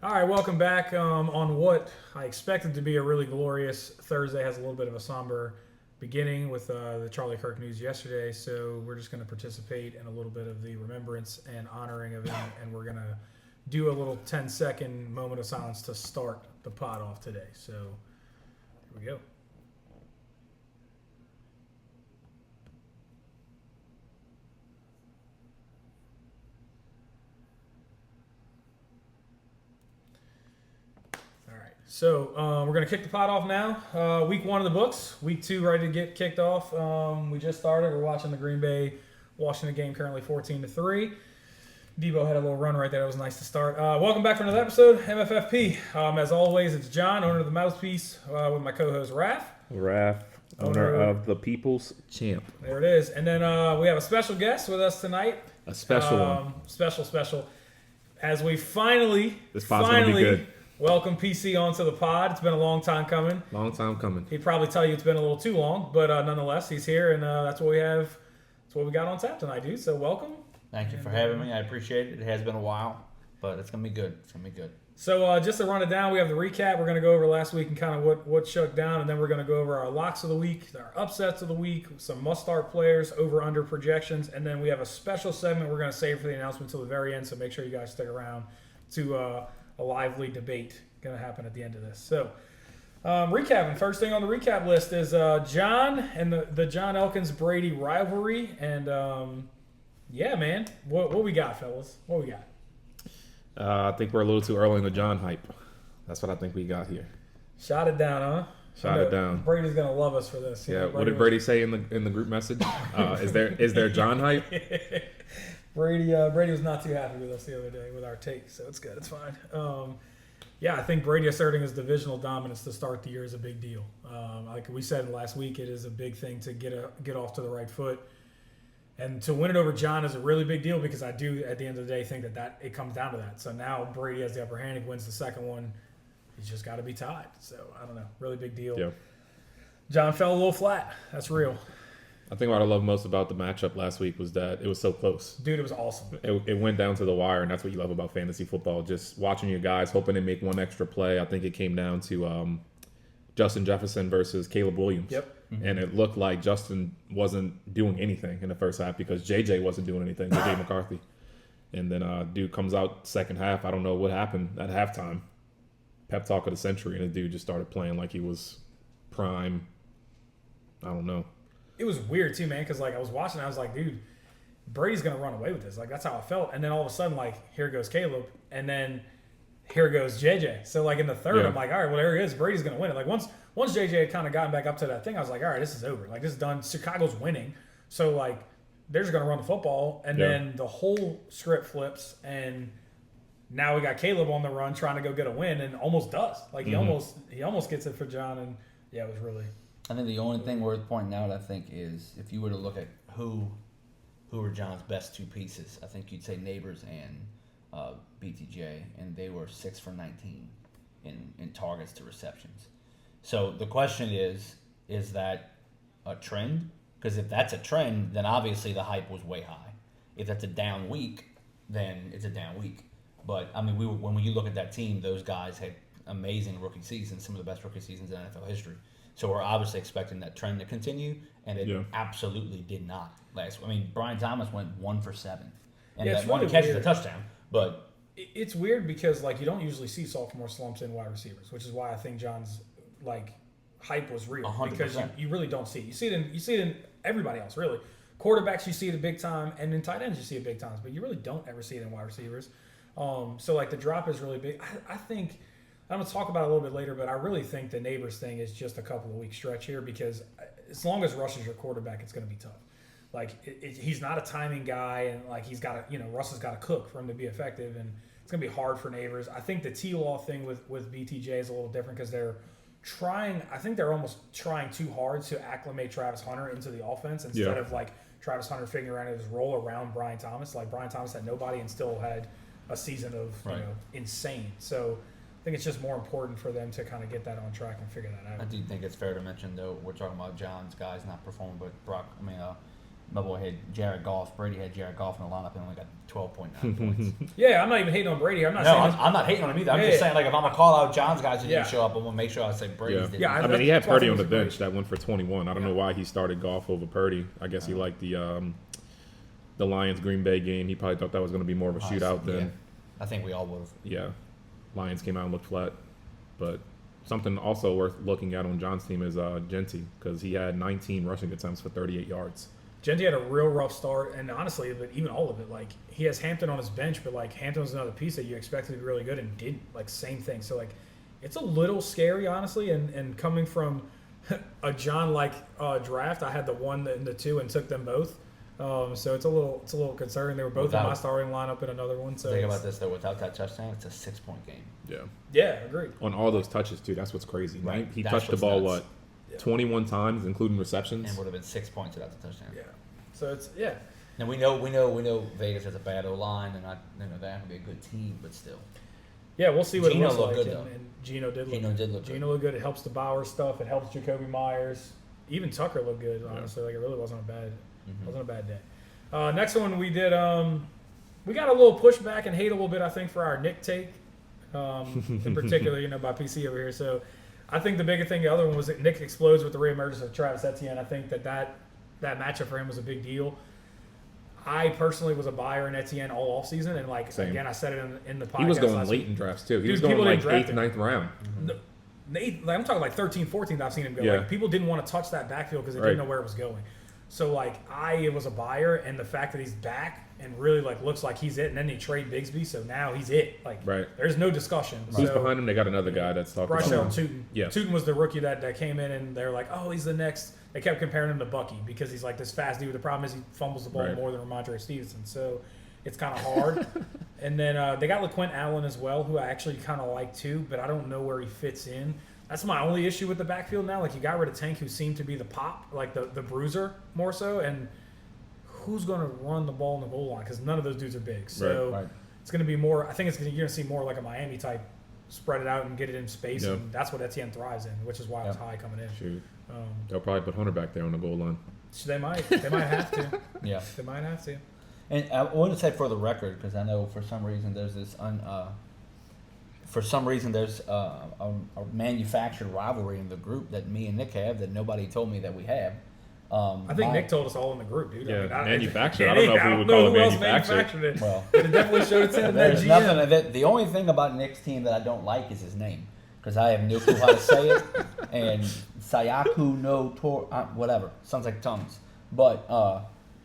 All right, welcome back on what I expected to be a really glorious Thursday. Has a little bit of a somber beginning with the Charlie Kirk news yesterday, so we're just going to participate in a little bit of the remembrance and honoring of him, and we're going to do a little 10-second moment of silence to start the pod off today. So here we go. So we're going to kick the pot off now. Week 1 of the books. Week 2 ready to get kicked off. We just started. We're watching the Green Bay Washington game currently 14-3. Debo had a little run right there. It was nice to start. Welcome back for another episode, MFFP. As always, it's John, owner of the Mouthpiece, with my co-host Raph. Raph, owner of the People's Champ. There it is. And then we have a special guest with us tonight. A special one. Special. As we finally gonna be good. Welcome PC onto the pod. It's been a long time coming. He'd probably tell you it's been a little too long, but nonetheless, he's here, and that's what we have. That's what we got on tap tonight, dude. So welcome. Thank you for having me. I appreciate it. It has been a while, but it's gonna be good. So just to run it down, we have the recap. We're gonna go over last week and kind of what shook down, and then we're gonna go over our locks of the week, our upsets of the week, some must-start players, over/under projections, and then we have a special segment we're gonna save for the announcement until the very end. So make sure you guys stick around to a lively debate going to happen at the end of this. So, recapping. First thing on the recap list is John and the John Elkins-Brady rivalry. And, yeah, man. What we got, fellas? What we got? I think we're a little too early in the John hype. That's what I think we got here. Shot it down, huh? Shot it down. Brady's going to love us for this. Yeah, what did Brady say in the group message? Is there John hype? Brady was not too happy with us the other day with our take, so it's good. It's fine. Yeah, I think Brady asserting his divisional dominance to start the year is a big deal. Like we said last week, it is a big thing to get off to the right foot. And to win it over John is a really big deal because I do, at the end of the day, think that it comes down to that. So now Brady has the upper hand. He wins the second one. He's just got to be tied. So, I don't know. Really big deal. Yeah. John fell a little flat. That's real. I think what I love most about the matchup last week was that it was so close. Dude, it was awesome. It went down to the wire, and that's what you love about fantasy football. Just watching your guys, hoping to make one extra play. I think it came down to Justin Jefferson versus Caleb Williams. Yep. Mm-hmm. And it looked like Justin wasn't doing anything in the first half because JJ wasn't doing anything, JJ McCarthy. And then dude comes out second half. I don't know what happened at halftime. Pep talk of the century, and the dude just started playing like he was prime. I don't know. It was weird too, man, because like I was watching, I was like, dude, Brady's gonna run away with this. Like that's how I felt. And then all of a sudden, like here goes Caleb, and then here goes JJ. So like in the third, I'm like, all right, well there he is. Brady's gonna win it. Like once JJ had kind of gotten back up to that thing, I was like, all right, this is over. Like this is done. Chicago's winning. So like they're just gonna run the football, and then the whole script flips, and now we got Caleb on the run trying to go get a win, and almost does. Like he almost gets it for John, and yeah, it was really. I think the only thing worth pointing out, I think, is if you were to look at who were John's best two pieces, I think you'd say Neighbors and BTJ, and they were 6 for 19 in targets to receptions. So the question is that a trend? Because if that's a trend, then obviously the hype was way high. If that's a down week, then it's a down week. But, I mean, when you look at that team, those guys had amazing rookie seasons, some of the best rookie seasons in NFL history. So we're obviously expecting that trend to continue, and it absolutely did not last. I mean, Brian Thomas went 1 for 7, and that one catch is a touchdown. But it's weird because like you don't usually see sophomore slumps in wide receivers, which is why I think John's like hype was real 100%. Because you really don't see it. You see it in everybody else really. Quarterbacks you see it big time, and in tight ends you see it big times, but you really don't ever see it in wide receivers. So like the drop is really big. I think. I'm going to talk about it a little bit later, but I really think the Neighbors thing is just a couple of weeks stretch here because as long as Russ is your quarterback, it's going to be tough. Like, he's not a timing guy, and, like, he's got to, Russ has got to cook for him to be effective, and it's going to be hard for Neighbors. I think the T-Law thing with BTJ is a little different because they're almost trying too hard to acclimate Travis Hunter into the offense instead of, like, Travis Hunter figuring out his role around Brian Thomas. Like, Brian Thomas had nobody and still had a season of, insane. So I think it's just more important for them to kind of get that on track and figure that out. I do think it's fair to mention, though, we're talking about John's guys not performing, but my boy had Jared Goff. Brady had Jared Goff in the lineup and only got 12.9 points. Yeah, I'm not even hating on Brady. I'm not No, saying I'm not hating on him either. I'm Yeah, just yeah. saying, like, if I'm going to call out John's guys who Yeah. didn't show up, I'm going to make sure I say Brady's didn't. Yeah, I mean, he had that's why I Purdy think on the it's great. bench that went for 21. I don't know why he started Goff over Purdy. I guess he liked the Lions Green Bay game. He probably thought that was going to be more of a shootout Yeah. than I think we all would have. yeah. Lions came out and looked flat, but something also worth looking at on John's team is Genty because he had 19 rushing attempts for 38 yards. Genty had a real rough start, and honestly, but even all of it, like he has Hampton on his bench, but like Hampton was another piece that you expected to be really good and did like same thing. So like, it's a little scary, honestly, and coming from a John like draft, I had the 1 and the 2 and took them both. So it's a little concerning. They were both in my starting lineup in another one. So Think about this though, without that touchdown, it's a 6-point game. Yeah. agreed. On all those touches too. That's what's crazy. Right. He That's touched the what's ball nuts. 21 times, including receptions. And would have been 6 points without the touchdown. Yeah. So it's Now we know Vegas has a bad O line, and they're not going to be a good team, but still. Yeah, we'll see what Geno it looks looked like. good, though. And Geno did Geno look did look good. Geno looked good. It helps the Bauer stuff. It helps Jacoby Myers. Even Tucker looked good, honestly. Like it really wasn't a bad day. Next one we did we got a little pushback and hate a little bit, I think, for our Nick take. In particular, by PC over here. So I think the bigger thing, the other one was that Nick explodes with the reemergence of Travis Etienne. I think that matchup for him was a big deal. I personally was a buyer in Etienne all offseason, and like Same. again, I said it in the podcast. He was going last late week. in drafts too. He Dude, was going people like didn't draft 8th, him. 9th round. Like, I'm talking like 13, 14th I've seen him go. Yeah. Like people didn't want to touch that backfield because they Right. didn't know where it was going. So like I was a buyer, and the fact that he's back and really like looks like he's it, and then they trade Bigsby, so now he's it. Like Right. there's no discussion. Who's So, behind him? They got another guy that's talking Bryce about him. Tootin. Yeah. Tootin was the rookie that came in, and they're like, oh, he's the next. They kept comparing him to Bucky because he's like this fast dude. The problem is he fumbles the ball Right. more than Ramondre Stevenson, so it's kind of hard. And then they got LaQuint Allen as well, who I actually kind of like too, but I don't know where he fits in. That's my only issue with the backfield now. Like you got rid of Tank, who seemed to be the pop, like the bruiser more so, and who's going to run the ball in the goal line? Because none of those dudes are big. So Right. it's going to be more. I think you're going to see more like a Miami type, spread it out and get it in space, Yeah. and that's what Etienne thrives in, which is why it's high coming in. Shoot. Um, They'll probably put Hunter back there on the goal line. so they might have to. Yeah. They might have to. And I want to say for the record, because I know for some reason there's this a manufactured rivalry in the group that me and Nick have that nobody told me that we have. I think Nick told us all in the group, dude. Yeah, I manufactured. I don't know if we would call it who else manufactured. manufactured it. Well, But it definitely showed its head in that there's GM. nothing that the only thing about Nick's team that I don't like is his name, because I have no clue how to say it, and Sayaku no Tor whatever sounds like tongues, but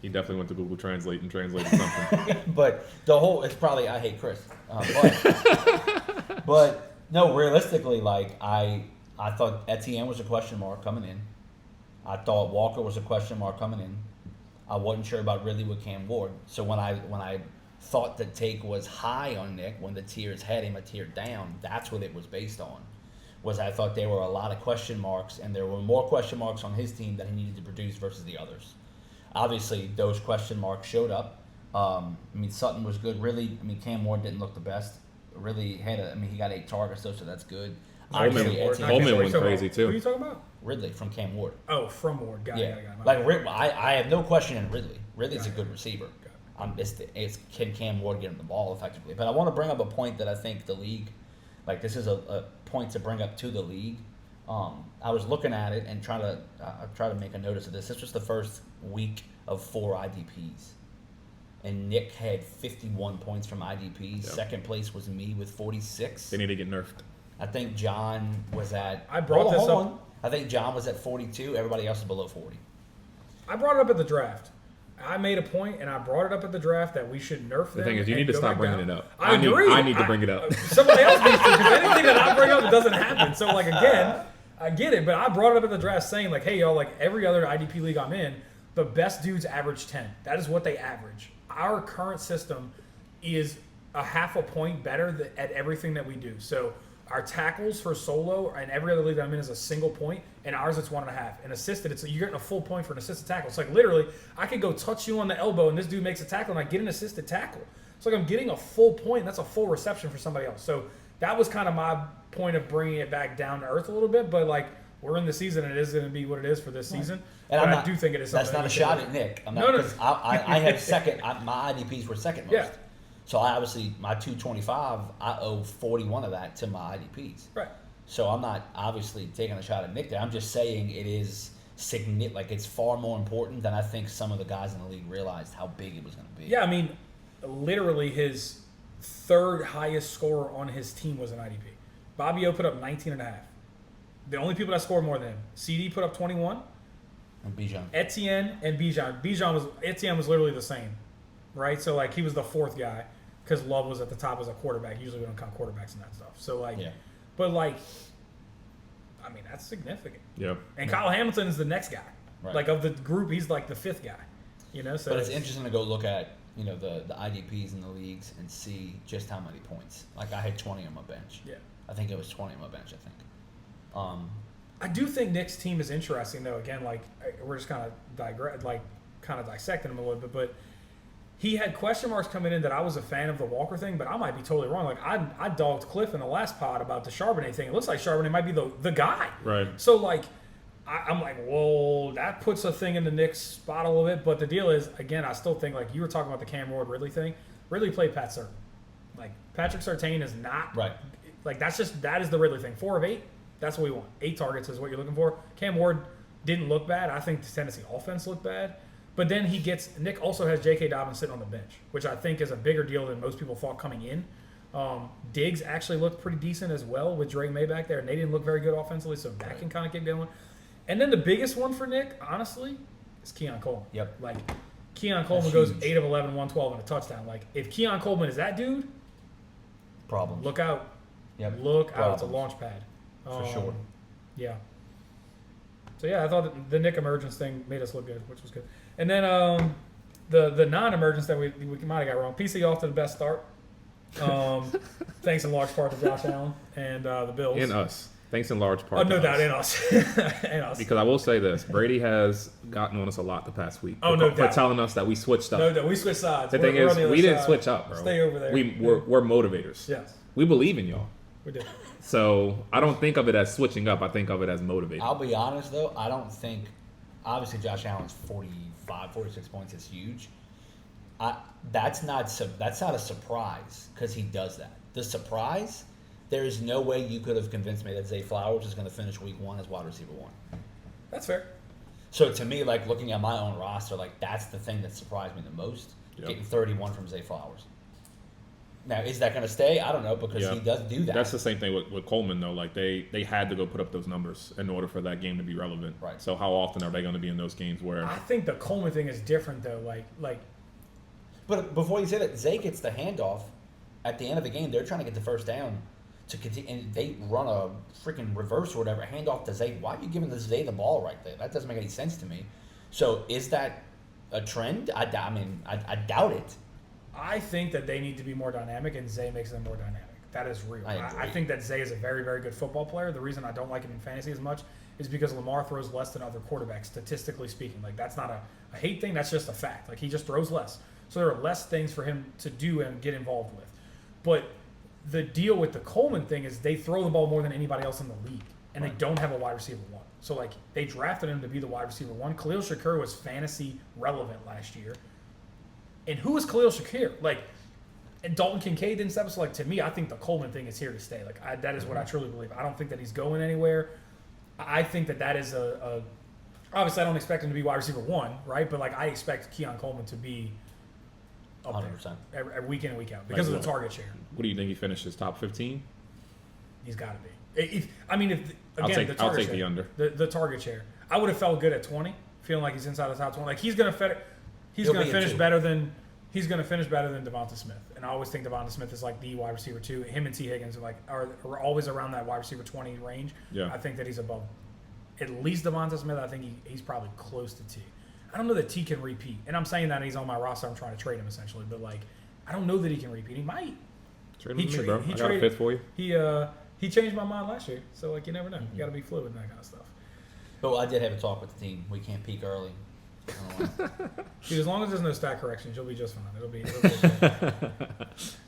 He definitely went to Google Translate and translated something. but the whole it's probably I hate Chris, but no, realistically, like I thought Etienne was a question mark coming in. I thought Walker was a question mark coming in. I wasn't sure about Ridley with Cam Ward. So when I thought the take was high on Nick, when the tiers had him a tier down, that's what it was based on. Was I thought there were a lot of question marks, and there were more question marks on his team that he needed to produce versus the others. Obviously, those question marks showed up. Sutton was good. Really, Cam Ward didn't look the best. Really he got 8 targets though, so that's good. Obviously, Etienne- Holman went crazy, too. Who are you talking about? Ridley from Cam Ward. Oh, from Ward. Got it. I have no question in Ridley. Ridley's Got a it. good receiver. It's can Cam Ward get him the ball effectively? But I want to bring up a point that I think the league, like this is a point to bring up to the league. I was looking at it and try to make a notice of this. This was the first week of 4 IDPs. And Nick had 51 points from IDPs. Yep. Second place was me with 46. They need to get nerfed. I think John was at. I brought this hold up- on. I think John was at 42. Everybody else is below 40. I brought it up at the draft. I made a point, and I brought it up at the draft that we should nerf them. The thing is, you and need to go stop back bringing down. it up. I agree. I need to bring it up. Somebody else needs to, because anything that I bring up, it doesn't happen. So, like, again, I get it, but I brought it up at the draft saying, like, hey, y'all, like, every other IDP league I'm in, the best dudes average 10. That is what they average. Our current system is a half a point better at everything that we do. So, our tackles for solo and every other league that I'm in is a single point, and ours it's 1.5. And assisted, you're getting a full point for an assisted tackle. It's like literally, I could go touch you on the elbow, and this dude makes a tackle, and I get an assisted tackle. It's like I'm getting a full point. And that's a full reception for somebody else. So that was kind of my point of bringing it back down to earth a little bit. But like we're in the season and it is going to be what it is for this season. And But I do think it is something. That's not a shot at Nick. I'm not, No. 'cause I had second. My IDPs were second most. Yeah. So I obviously my 225. I owe 41 of that to my IDPs. Right. So I'm not obviously taking a shot at Nick there. I'm just saying it is significant. Like it's far more important than I think some of the guys in the league realized how big it was going to be. Yeah, I mean, literally his third highest scorer on his team was an IDP. Bobby O put up 19 and a half. The only people that scored more than him. CD put up 21. And Bijan. Etienne and Bijan. Etienne was literally the same, right? So like he was the fourth guy because Love was at the top as a quarterback. Usually we don't count quarterbacks and that stuff. So like, Yeah. but like, I mean that's significant. Yeah. And Kyle Hamilton is the next guy. Right. Like of the group, he's like the fifth guy. You know, so But it's interesting to go look at the IDPs in the leagues and see just how many points. Like I had 20 on my bench. Yeah. I think it was 20 on my bench. I think. I do think Nick's team is interesting though. Again, like we're just kind of dissecting him a little bit, but he had question marks coming in that I was a fan of the Walker thing, but I might be totally wrong. Like I dogged Cliff in the last pod about the Charbonnet thing. It looks like Charbonnet might be the guy. Right. So like I'm like, whoa, that puts a thing in the Nick's spot a little bit. But the deal is, again, I still think like you were talking about the Cam Ward Ridley thing. Ridley played Pat Surtain. Like Patrick Surtain is not Right. Like that is the Ridley thing. 4 of 8. That's what we want. 8 targets is what you're looking for. Cam Ward didn't look bad. I think the Tennessee offense looked bad. But then Nick also has J.K. Dobbins sitting on the bench, which I think is a bigger deal than most people thought coming in. Diggs actually looked pretty decent as well with Drake May back there, and they didn't look very good offensively, so that can kind of get going. And then the biggest one for Nick, honestly, is Keon Coleman. Yep. Like, Keon Coleman That's goes huge. 8 of 11, 112, and a touchdown. Like, if Keon Coleman is that dude, Problems. look out. Yep. Look out. It's a Problems. launch pad. For sure. Yeah. So, yeah, I thought that the Nick emergence thing made us look good, which was good. And then the non-emergence that we might have got wrong. PC off to the best start. Thanks in large part to Josh Allen and the Bills. In us. Thanks in large part. Oh, no to doubt, us. in us. In us. Because I will say this, Brady has gotten on us a lot the past week. Oh, no for doubt. telling us that we switched up. No doubt. We switched sides. The We're- thing we're is, on the other we didn't side. switch up, bro. Stay over there. We're motivators. Yes, We believe in y'all. we did. So I don't think of it as switching up. I think of it as motivating. I'll be honest though, I don't think. Obviously, Josh Allen's 45, 46 points is huge. That's not a surprise because he does that. The surprise, there is no way you could have convinced me that Zay Flowers is going to finish week 1 as wide receiver 1. That's fair. So to me, like looking at my own roster, like that's the thing that surprised me the most. Yep. Getting 31 from Zay Flowers. Now, is that going to stay? I don't know because Yeah. he does do that. That's the same thing with Coleman, though. Like, they had to go put up those numbers in order for that game to be relevant. Right. So how often are they going to be in those games where I think the Coleman thing is different though. Like But before you say that, Zay gets the handoff at the end of the game. They're trying to get the first down to continue, and they run a freaking reverse or whatever, handoff to Zay. Why are you giving Zay the ball right there? That doesn't make any sense to me. So is that a trend? I doubt it. I think that they need to be more dynamic, and Zay makes them more dynamic. That is real. I agree. I think that Zay is a very, very good football player. The reason I don't like him in fantasy as much is because Lamar throws less than other quarterbacks, statistically speaking. Like, that's not a hate thing. That's just a fact. Like, he just throws less. So there are less things for him to do and get involved with. But the deal with the Coleman thing is they throw the ball more than anybody else in the league, and they don't have a wide receiver 1. So, like, they drafted him to be the wide receiver 1. Khalil Shakir was fantasy relevant last year. And who is Khalil Shakir? Like, and Dalton Kincaid didn't step up. So, like, to me, I think the Coleman thing is here to stay. Like, that is what I truly believe. I don't think that he's going anywhere. I think that is a obviously, I don't expect him to be wide receiver 1, right? But, like, I expect Keon Coleman to be up 100%. there every week in and week out because of the target share. what do you think he finishes top 15? He's got to be. If I'll take the target the share, under. The target share. I would have felt good at 20, feeling like he's inside the top 20. Like, he's going to He'll finish be in 2. better than Devonta Smith. And I always think Devonta Smith is like the wide receiver 2. Him and T. Higgins are always around that wide receiver 20 range. Yeah. I think that he's above at least Devonta Smith. I think he's probably close to T. I don't know that T can repeat. And I'm saying that he's on my roster. I'm trying to trade him essentially. But, like, I don't know that he can repeat. He might. Trade him to me, bro. I got a fifth for you. He changed my mind last year. So, like, you never know. You got to be fluid in that kind of stuff. But I did have a talk with the team. We can't peak early. I don't know. Dude, as long as there's no stat corrections, you'll be just fine. It'll be okay.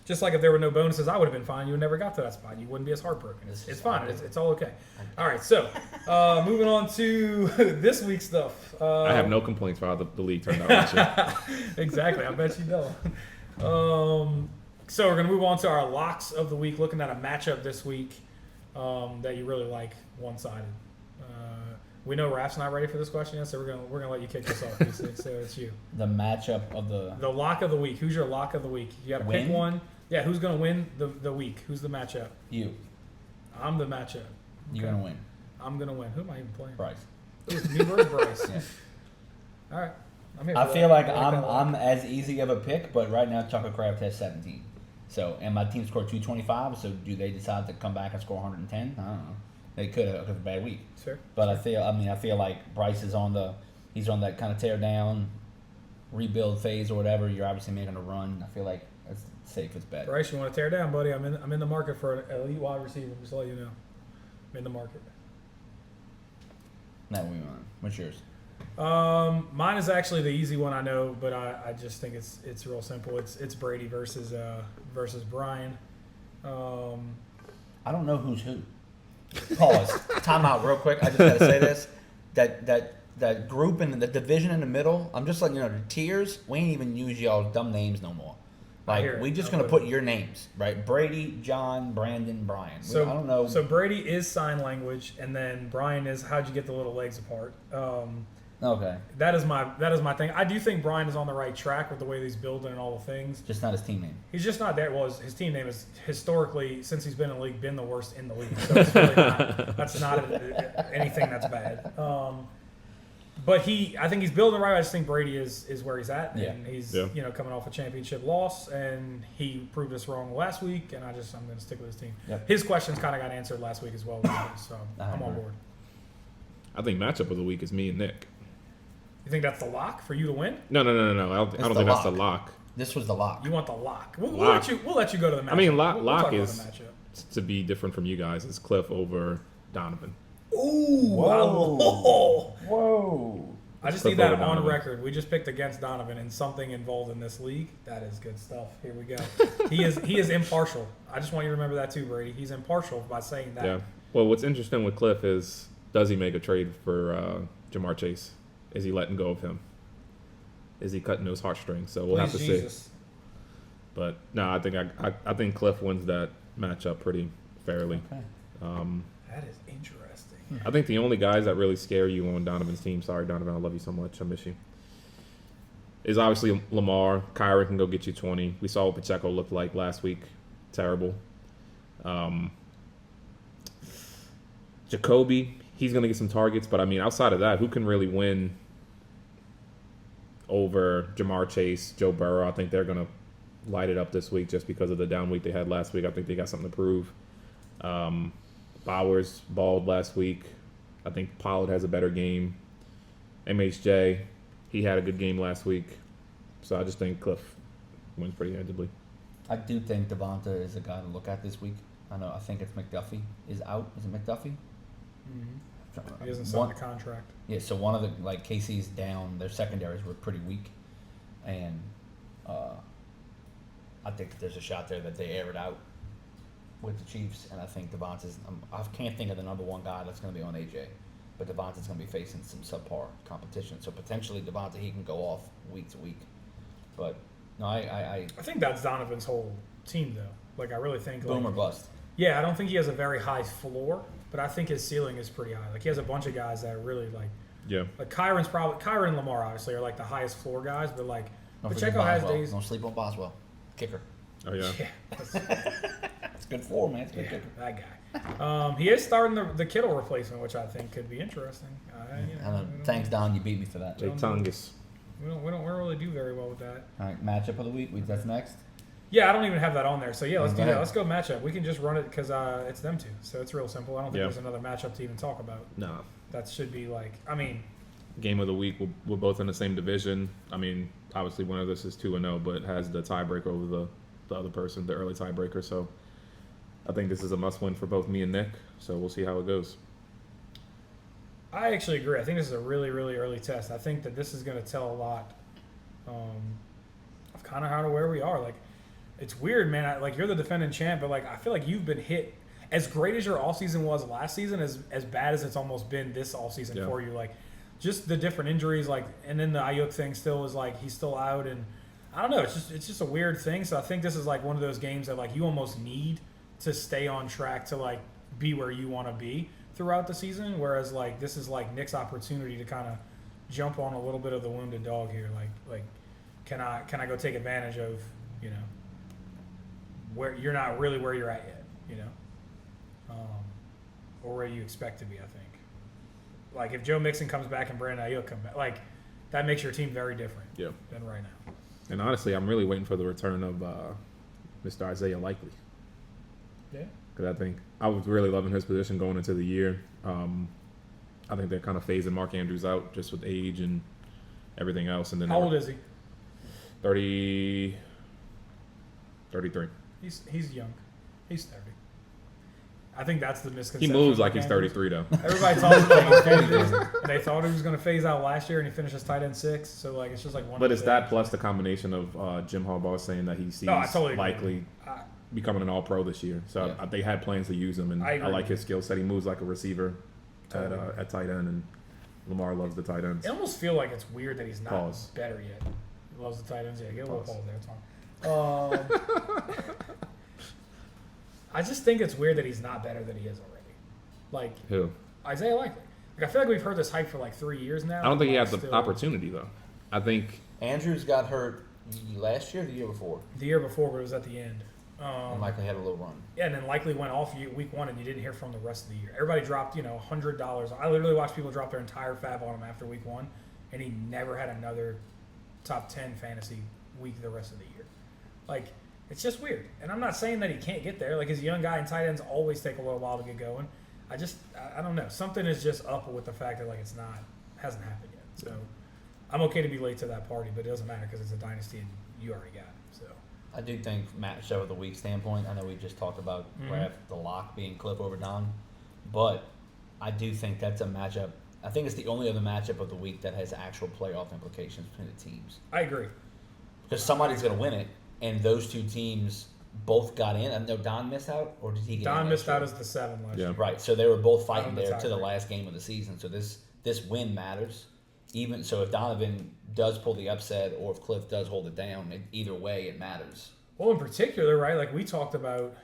Just like if there were no bonuses, I would have been fine. You would never got to that spot. You wouldn't be as heartbroken. It's fine. It's all okay. All right, so moving on to this week's stuff. I have no complaints for how the league turned out last year. Exactly. I bet you don't. So we're going to move on to our locks of the week, looking at a matchup this week that you really like, one-sided. We know Raf's not ready for this question yet, so we're gonna let you kick this off. So it's you. The matchup of the lock of the week. Who's your lock of the week? You got to pick one. Yeah, who's gonna win the week? Who's the matchup? You. I'm the matchup. You're gonna win. I'm gonna win. Who am I even playing? Bryce. It's me versus Bryce. Yeah. All right. I'm here. I for feel that. like I that I'm as easy of a pick, but right now Chocolate Craft has 17. So and my team scored 225. So do they decide to come back and score 110? I don't know. They could have because of a bad week. Sure. But I feel like Bryce is on that kind of tear down, rebuild phase or whatever. You're obviously making a run. I feel like it's safe as bet. Bryce, you want to tear down, buddy? I'm in the market for an elite wide receiver. Just to let you know, I'm in the market. Now we on. What's yours? Mine is actually the easy one, I know, but I just think it's real simple. It's Brady versus Brian. I don't know who's who. Pause. Time out real quick. I just gotta say this. That group in the division in the middle, I'm just letting you know, the tiers, we ain't even use y'all's dumb names no more. Like, we just gonna put your names, right? Brady, John, Brandon, Brian. So I don't know. So Brady is sign language, and then Brian is how'd you get the little legs apart. Okay. That is my thing. I do think Brian is on the right track with the way he's building and all the things. Just not his team name. He's just not there. Well, his team name is historically, since he's been in the league, been the worst in the league. So it's really that's not anything that's bad. But I think he's building right. I just think Brady is where he's at, and he's coming off a championship loss, and he proved us wrong last week. And I'm going to stick with his team. Yep. His questions kind of got answered last week as well, so I'm on board. I think matchup of the week is me and Nick. You think that's the lock for you to win? No. I don't think that's the lock. This was the lock. You want the lock? We'll lock. let you go to the matchup. I mean, we'll lock is to be different from you guys. It's Cliff over Donovan. Ooh! Whoa! I just need that on record. We just picked against Donovan and something involved in this league. That is good stuff. Here we go. He is impartial. I just want you to remember that too, Brady. He's impartial by saying that. Yeah. Well, what's interesting with Cliff is, does he make a trade for Jamar Chase? Is he letting go of him? Is he cutting those heartstrings? So we'll have to see. But no, I think Cliff wins that matchup pretty fairly. Okay. That is interesting. I think the only guys that really scare you on Donovan's team, sorry Donovan, I love you so much, I miss you, is obviously Lamar. Kyron can go get you 20. We saw what Pacheco looked like last week. Terrible. Jacoby, he's going to get some targets, but I mean, outside of that, who can really win over Jamar Chase, Joe Burrow? I think they're going to light it up this week just because of the down week they had last week. I think they got something to prove. Bowers balled last week. I think Pollard has a better game. MHJ, he had a good game last week. So I just think Cliff wins pretty handedly. I do think Devonta is a guy to look at this week. I think it's McDuffie is out. Is it McDuffie? Mm-hmm. He hasn't signed a contract. Yeah, so one of the, like, KC's down. Their secondaries were pretty weak. And I think there's a shot there that they air it out with the Chiefs, and I think Devonta's. I can't think of the number one guy that's going to be on AJ, but Devonta's going to be facing some subpar competition. So potentially Devonta, he can go off week to week. But no, I think that's Donovan's whole team, though. Like, I really think boom or bust. Yeah, I don't think he has a very high floor, but I think his ceiling is pretty high. Like, he has a bunch of guys that are really like. Yeah. Like Kyron and Lamar obviously are like the highest floor guys, but like Pacheco has days. Don't sleep on Boswell, kicker. Oh yeah. It's good floor, man. It's good kicker. That guy. He is starting the Kittle replacement, which I think could be interesting. Thanks, Don. You beat me for that. Jake Tongus. We don't really do very well with that. All right, matchup of the week. That's next. Yeah, I don't even have that on there. So yeah, let's do that. Let's go matchup. We can just run it because it's them two. So it's real simple. I don't think there's another matchup to even talk about. No. That should be like, I mean. Game of the week. We're both in the same division. I mean, obviously one of us is 2-0, but has the tiebreaker over the other person, the early tiebreaker. So I think this is a must-win for both me and Nick. So we'll see how it goes. I actually agree. I think this is a really, really early test. I think that this is going to tell a lot of kind of how to where we are. Like, it's weird, man. Like, you're the defending champ, but like I feel like you've been hit as great as your offseason was last season, as bad as it's almost been this offseason for you. Like, just the different injuries, like, and then the Ayuk thing still is like he's still out, and I don't know. It's just a weird thing. So I think this is like one of those games that like you almost need to stay on track to like be where you want to be throughout the season. Whereas like this is like Nick's opportunity to kind of jump on a little bit of the wounded dog here. Like can I go take advantage of, you know, where you're not really where you're at yet, you know, or where you expect to be. I think like if Joe Mixon comes back and Brandon Ayuk come back, like that makes your team very different than right now. And honestly, I'm really waiting for the return of Mr. Isaiah Likely. Yeah. Because I think I was really loving his position going into the year. I think they're kind of phasing Mark Andrews out just with age and everything else. And then how old is he? 33. He's young. He's 30. I think that's the misconception. He moves like he's 33 though. Everybody talks about Andrews, and they thought he was going to phase out last year, and he finished as tight end 6. So like it's just like one. But it's that plus the combination of Jim Harbaugh saying that he sees likely becoming an All-Pro this year. So they had plans to use him, and I like his skill set. He moves like a receiver at tight end, and Lamar loves the tight ends. I almost feel like it's weird that he's not better yet. He loves the tight ends. Yeah, get a little pause there. It's fine. I just think it's weird that he's not better than he is already. Like who? Isaiah Likely. Like I feel like we've heard this hype for like 3 years now. I don't think he has the opportunity though. I think Andrews got hurt last year or the year before? The year before, but it was at the end. And Likely had a little run. Yeah, and then Likely went off week 1, and you didn't hear from the rest of the year. Everybody dropped, $100. I literally watched people drop their entire fab on him after week 1, and he never had another top 10 fantasy week the rest of the year. Like, it's just weird. And I'm not saying that he can't get there. Like, as a young guy, and tight ends always take a little while to get going. I don't know. Something is just up with the fact that, like, hasn't happened yet. So, I'm okay to be late to that party, but it doesn't matter because it's a dynasty and you already got it. So, I do think matchup of the week standpoint, I know we just talked about the lock being Cliff over Don, but I do think that's a matchup. I think it's the only other matchup of the week that has actual playoff implications between the teams. I agree. Because somebody's going to win it, and those two teams both got in. I know Don missed out, or did he get in? Don missed out as the 7 last year. Right, so they were both fighting there to the last game of the season. So this win matters. Even so, if Donovan does pull the upset, or if Cliff does hold it down, either way, it matters. Well, in particular, right? Like we talked about,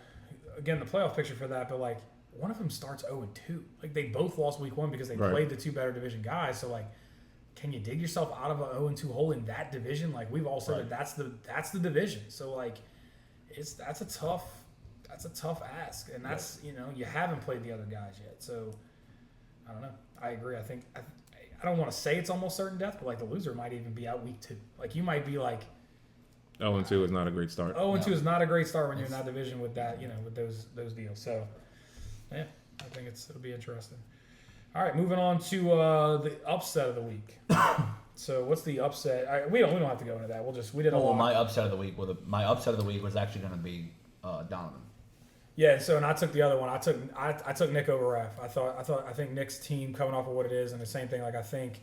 again, the playoff picture for that, but like one of them starts 0-2. Like they both lost week 1 because they played the 2 better division guys. So like, can you dig yourself out of a 0-2 hole in that division? Like we've all said that that's the division. So like, that's a tough ask, and that's you haven't played the other guys yet. So I don't know. I agree. I think. I don't want to say it's almost certain death, but like the loser might even be out week 2. Like you might be like 0-2 is not a great start. 0-2 is not a great start when you're in that division with that, with those deals. So yeah, I think it'll be interesting. All right, moving on to the upset of the week. So what's the upset? We don't have to go into that. We did a lot. My upset of the week. My upset of the week was actually going to be Donovan. Yeah, so and I took the other one. I took Nick over Ref. I think Nick's team coming off of what it is, and the same thing. Like I think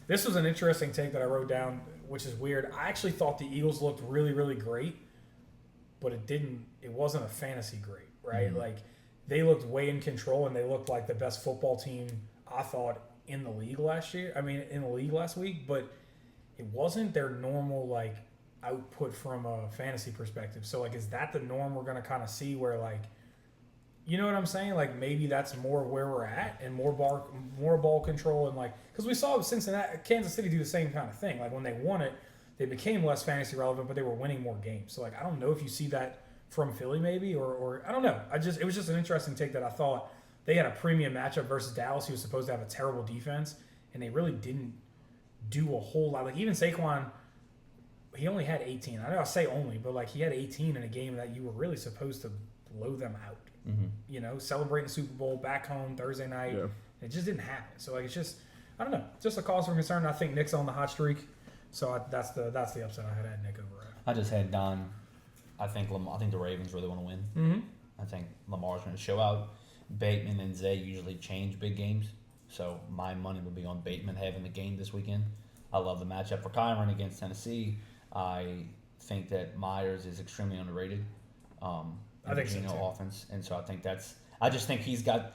this was an interesting take that I wrote down, which is weird. I actually thought the Eagles looked really, really great, but it wasn't a fantasy great, right? Mm-hmm. Like they looked way in control, and they looked like the best football team I thought in the league last week, but it wasn't their normal like output from a fantasy perspective. So like, is that the norm we're going to kind of see where like, you know what I'm saying? Like maybe that's more where we're at and more ball control and like, because we saw Kansas City do the same kind of thing. Like when they won it, they became less fantasy relevant, but they were winning more games. So like, I don't know if you see that from Philly maybe, or I don't know. It was just an interesting take that I thought they had a premium matchup versus Dallas, who was supposed to have a terrible defense, and they really didn't do a whole lot. Like even Saquon, he only had 18. I know I say only, but like he had 18 in a game that you were really supposed to blow them out. Mm-hmm. Celebrating Super Bowl back home Thursday night. Yeah. It just didn't happen. So like it's just, I don't know, just a cause for concern. I think Nick's on the hot streak, so that's the upset I had Nick over. I just had Don. I think the Ravens really want to win. Mm-hmm. I think Lamar's going to show out. Bateman and Zay usually change big games, So my money would be on Bateman having the game this weekend. I love the matchup for Kyron against Tennessee. I think that Myers is extremely underrated. I think so too. Offense, and so I think I just think he's got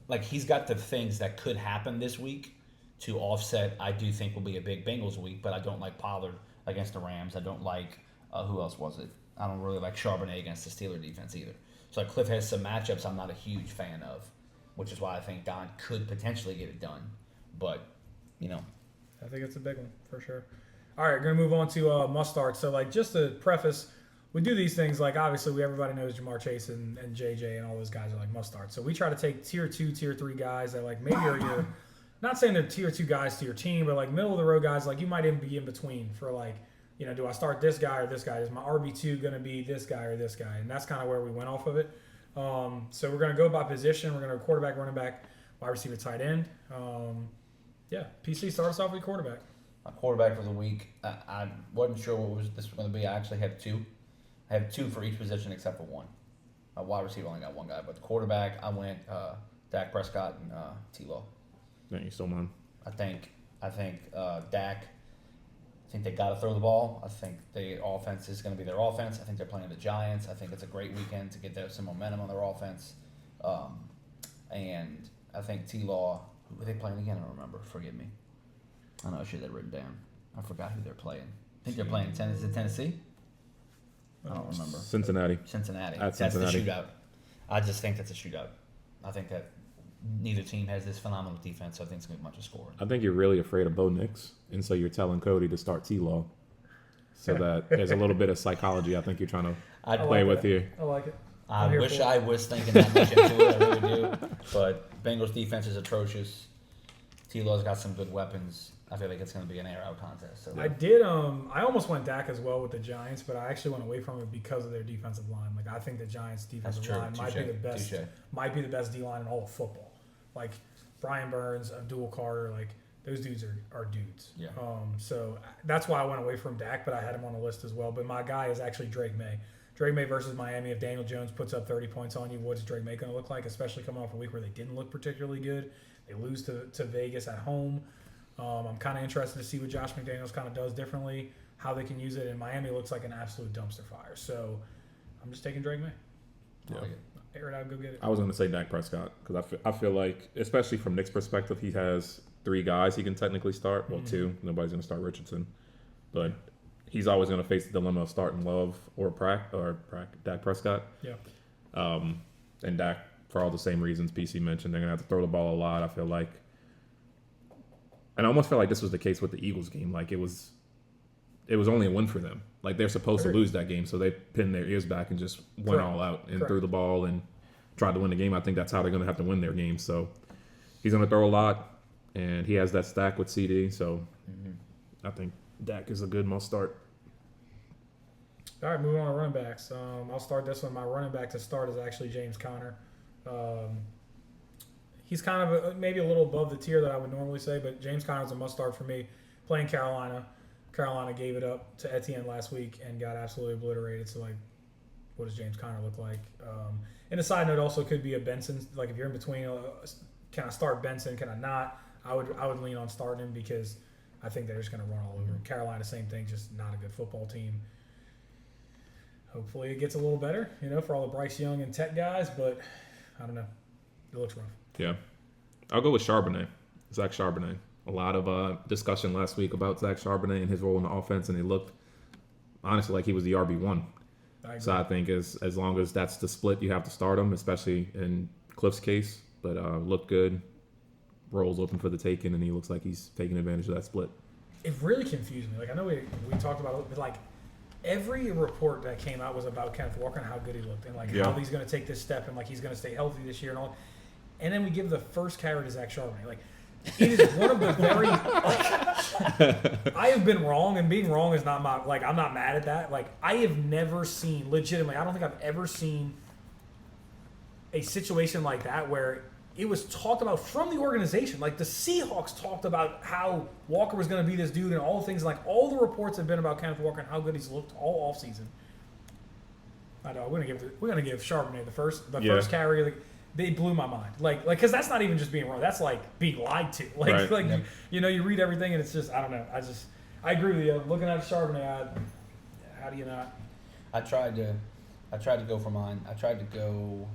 the things that could happen this week to offset. I do think will be a big Bengals week, but I don't like Pollard against the Rams. I don't like who else was it? I don't really like Charbonnet against the Steelers defense either. So Cliff has some matchups I'm not a huge fan of, which is why I think Don could potentially get it done. But, I think it's a big one for sure. All right, we're going to move on to must start. So, just to preface, we do these things, obviously everybody knows Jamar Chase and JJ and all those guys are must start. So we try to take tier 2, tier 3 guys that maybe are your, not saying they're tier 2 guys to your team, but middle of the road guys, you might even be in between for do I start this guy or this guy? Is my RB2 going to be this guy or this guy? And that's kind of where we went off of it. So we're going to go by position. We're going to quarterback, running back, wide receiver, tight end. PC, start us off with quarterback. My quarterback for the week, I wasn't sure this was going to be. I actually have two. I have two for each position except for one. My wide receiver only got one guy, but the quarterback, I went Dak Prescott and T-Law. Yeah, you stole mine. I think Dak. I think they got to throw the ball. I think the offense is going to be their offense. I think they're playing the Giants. I think it's a great weekend to get some momentum on their offense. And I think T-Law, who are they playing again? I don't remember. Forgive me. I know I should have written down. I forgot who they're playing. I think they're playing Tennessee? I don't remember. Cincinnati. That's the shootout. I just think that's a shootout. I think that neither team has this phenomenal defense, so I think it's going to be a bunch of scoring. I think you're really afraid of Bo Nix, and so you're telling Cody to start T-Law. So that there's a little bit of psychology I think you're trying to play with here. I like it. I wish I was thinking that much into it. I really do. But Bengals defense is atrocious. T-Law's got some good weapons. I feel like it's going to be an air-out contest. So I did. I almost went Dak as well with the Giants, but I actually went away from it because of their defensive line. I think the Giants' defensive line might be the best D-line in all of football. Brian Burns, Abdul Carter, those dudes are dudes. Yeah. So that's why I went away from Dak, but I had him on the list as well. But my guy is actually Drake May. Drake May versus Miami. If Daniel Jones puts up 30 points on you, what's Drake May going to look like? Especially coming off a week where they didn't look particularly good. They lose to Vegas at home. I'm kind of interested to see what Josh McDaniels kind of does differently, how they can use it. And Miami looks like an absolute dumpster fire. So I'm just taking Drake May. Yeah. Air it out, go get it. I was going to say Dak Prescott because I feel like, especially from Nick's perspective, he has 3 guys he can technically start. Well, 2. Nobody's going to start Richardson. But he's always going to face the dilemma of starting Love or Dak Prescott. Yeah. And Dak, for all the same reasons PC mentioned, they're going to have to throw the ball a lot, I feel like. And I almost felt like this was the case with the Eagles game. It was only a win for them. They're supposed to lose that game, so they pinned their ears back and just went all out and threw the ball and tried to win the game. I think that's how they're going to have to win their game. So he's going to throw a lot, and he has that stack with CD. So I think Dak is a good must start. All right, moving on to running backs. I'll start this one. My running back to start is actually James Conner. He's kind of maybe a little above the tier that I would normally say, but James Conner is a must start for me. Playing Carolina. Carolina gave it up to Etienne last week and got absolutely obliterated. So, what does James Conner look like? And a side note also could be a Benson. If you're in between, can I start Benson? Can I not? I would lean on starting him because I think they're just going to run all over him. Carolina, same thing, just not a good football team. Hopefully it gets a little better, for all the Bryce Young and Tech guys, but I don't know. It looks rough. Yeah. I'll go with Charbonnet, Zach Charbonnet. A lot of discussion last week about Zach Charbonnet and his role in the offense, and he looked, honestly, like he was the RB1. So I think as long as that's the split, you have to start him, especially in Cliff's case. But looked good. Role's open for the taking, and he looks like he's taking advantage of that split. It really confused me. I know we talked about it, but every report that came out was about Kenneth Walker and how good he looked and how he's going to take this step and he's going to stay healthy this year and all. And then we give the first carry to Zach Charbonnet. It is one of the very. I have been wrong, and being wrong is not my. I'm not mad at that. I have never seen, legitimately, I don't think I've ever seen a situation like that where it was talked about from the organization. The Seahawks talked about how Walker was going to be this dude and all the things. All the reports have been about Kenneth Walker and how good he's looked all offseason. I know we're gonna give Charbonnet the first carry. they blew my mind. Like, because that's not even just being wrong. That's like being lied to. Like, Right. like Yep. you read everything and it's just, I don't know. I agree with you. Looking at a Charbonnet, how do you not? I tried to go for mine. I tried to go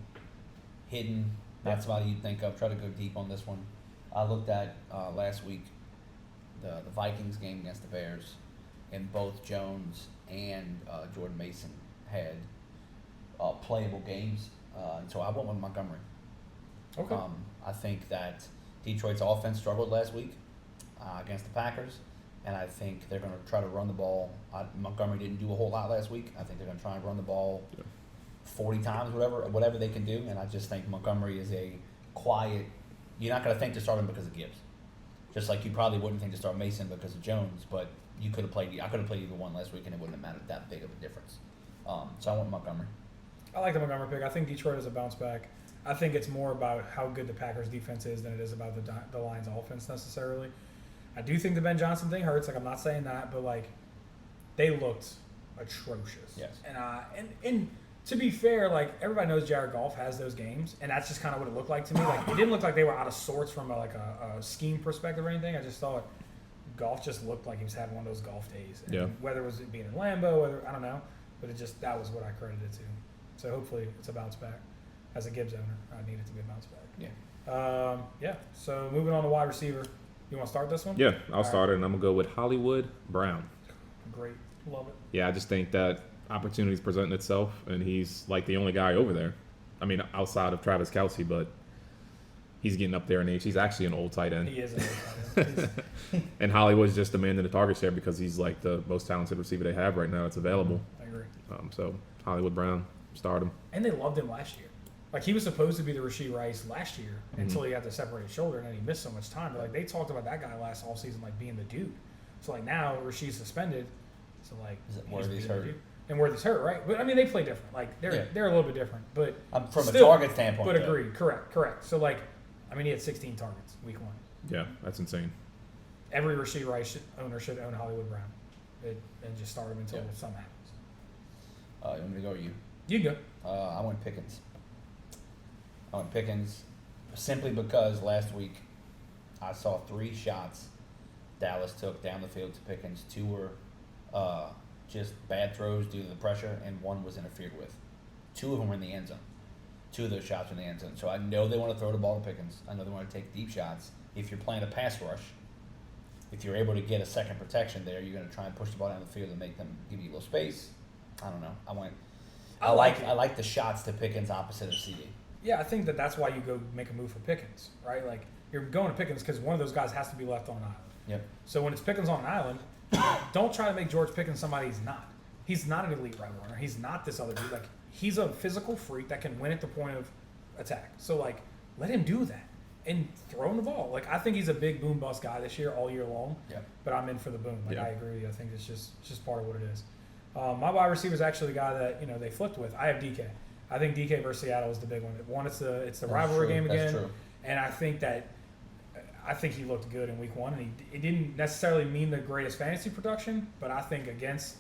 hidden. Not somebody you'd think of. Try to go deep on this one. I looked at last week the Vikings game against the Bears, and both Jones and Jordan Mason had playable games, and so I went with Montgomery. Okay. I think that Detroit's offense struggled last week against the Packers, and I think they're going to try to run the ball. Montgomery didn't do a whole lot last week. I think they're going to try and run the ball 40 times, whatever they can do, and I just think Montgomery is a quiet. You're not going to think to start him because of Gibbs, just like you probably wouldn't think to start Mason because of Jones, but you could have played. I could have played either one last week, and it wouldn't have mattered that big of a difference. So I went Montgomery. I like the Montgomery pick. I think Detroit is a bounce back. I think it's more about how good the Packers defense is than it is about the Lions offense necessarily. I do think the Ben Johnson thing hurts. Like, I'm not saying that, but like they looked atrocious. Yes. And to be fair, like everybody knows Jared Goff has those games, and that's just kind of what it looked like to me. Like it didn't look like they were out of sorts from a scheme perspective or anything. I just thought Goff just looked like he was having one of those golf days. And Yeah. whether it was it being in Lambeau, I don't know, but that was what I credited it to. So hopefully it's a bounce back. As a Gibbs owner, I need it to be a bounce back. Yeah. Yeah. So moving on to wide receiver. You want to start this one? Yeah, I'll start it, and I'm going to go with Hollywood Brown. Great. Love it. Yeah, I just think that opportunity's presenting itself, and he's like the only guy over there. I mean, outside of Travis Kelce, but he's getting up there in age. He's actually an old tight end. He is an old tight end. And Hollywood's just demanding the target share because he's like the most talented receiver they have right now. It's available. I agree. So Hollywood Brown, start him. And they loved him last year. Like, he was supposed to be the Rashee Rice last year until he had to separate his shoulder, and then he missed so much time. But, like, they talked about that guy last offseason, like, being the dude. So, like, now Rashee's suspended. So, like, Is it he's Worthy's being the hurt? dude. And Worthy's hurt, right? But, I mean, they play different. Like, they're a little bit different. But From still, a target standpoint. But though. agreed. Correct. So, like, I mean, he had 16 targets week 1. Yeah, that's insane. Every Rashee Rice owner should own Hollywood Brown and just start him until something happens. You want me to go or you? You go. I went Pickens. Simply because last week I saw 3 shots Dallas took down the field to Pickens. 2 were just bad throws due to the pressure, and 1 was interfered with. 2 of them were in the end zone. 2 of those shots were in the end zone. So I know they want to throw the ball to Pickens. I know they want to take deep shots. If you're playing a pass rush, if you're able to get a second protection there, you're going to try and push the ball down the field and make them give you a little space. I don't know. I like the shots to Pickens opposite of CD. Yeah, I think that's why you go make a move for Pickens, right? Like, you're going to Pickens because one of those guys has to be left on an island. Yep. So when it's Pickens on an island, don't try to make George Pickens somebody he's not. He's not an elite route runner. He's not this other dude. Like, he's a physical freak that can win at the point of attack. So, like, let him do that and throw him the ball. Like, I think he's a big boom bust guy this year all year long. Yep. But I'm in for the boom. Like, Yeah. I agree with you. I think it's just part of what it is. My wide receiver is actually the guy that they flipped with. I have DK. I think DK versus Seattle is the big one. One, it's the rivalry game again, That's true. and I think he looked good in week 1. And it didn't necessarily mean the greatest fantasy production, but I think against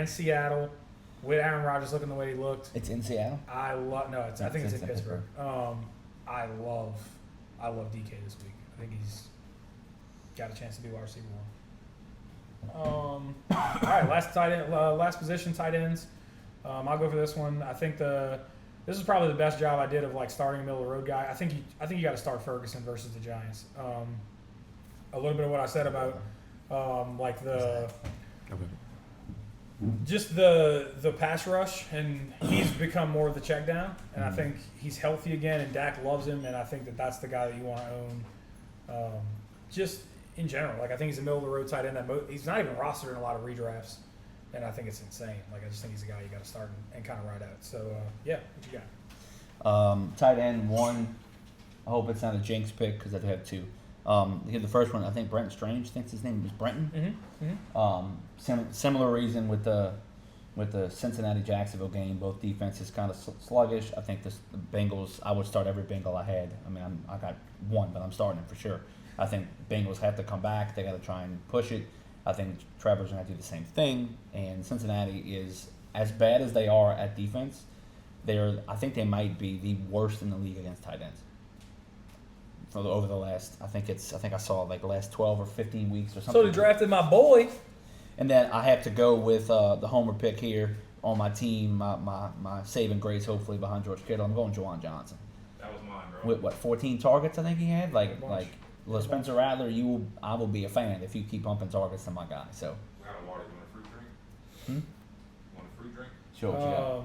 Seattle, with Aaron Rodgers looking the way he looked, It's in Seattle. I think it's in Pittsburgh. I love DK this week. I think he's got a chance to be wide receiver 1. All right, last position, tight ends. I'll go for this one. I think this is probably the best job I did of like starting a middle of the road guy. I think you got to start Ferguson versus the Giants. A little bit of what I said about like just the pass rush, and he's become more of the check down, and I think he's healthy again, and Dak loves him, and I think that's the guy that you want to own. Just in general, like I think he's a middle of the road tight end he's not even rostered in a lot of redrafts. And I think it's insane. Like, I just think he's a guy you got to start and kind of ride out. So, yeah, what you got? Tight end 1. I hope it's not a jinx pick because I have 2. The first one, I think Brenton Strange thinks his name was Brenton. Similar reason with the Cincinnati Jacksonville game. Both defenses kind of sluggish. I think the Bengals. I would start every Bengal I had. I mean, I got 1, but I'm starting it for sure. I think Bengals have to come back. They got to try and push it. I think Trevor's going to do the same thing, and Cincinnati is as bad as they are at defense. I think they might be the worst in the league against tight ends. Over the last, I think I saw like the last 12 or 15 weeks or something. So they drafted my boy. And then I have to go with the homer pick here on my team, my saving grace, hopefully behind George Kittle. I'm going Juwan Johnson. That was mine, bro. With 14 targets I think he had. Like Spencer Rattler, I will be a fan if you keep pumping targets to my guy. So. We got a water. You want a fruit drink? Want a fruit drink? Sure. What you got?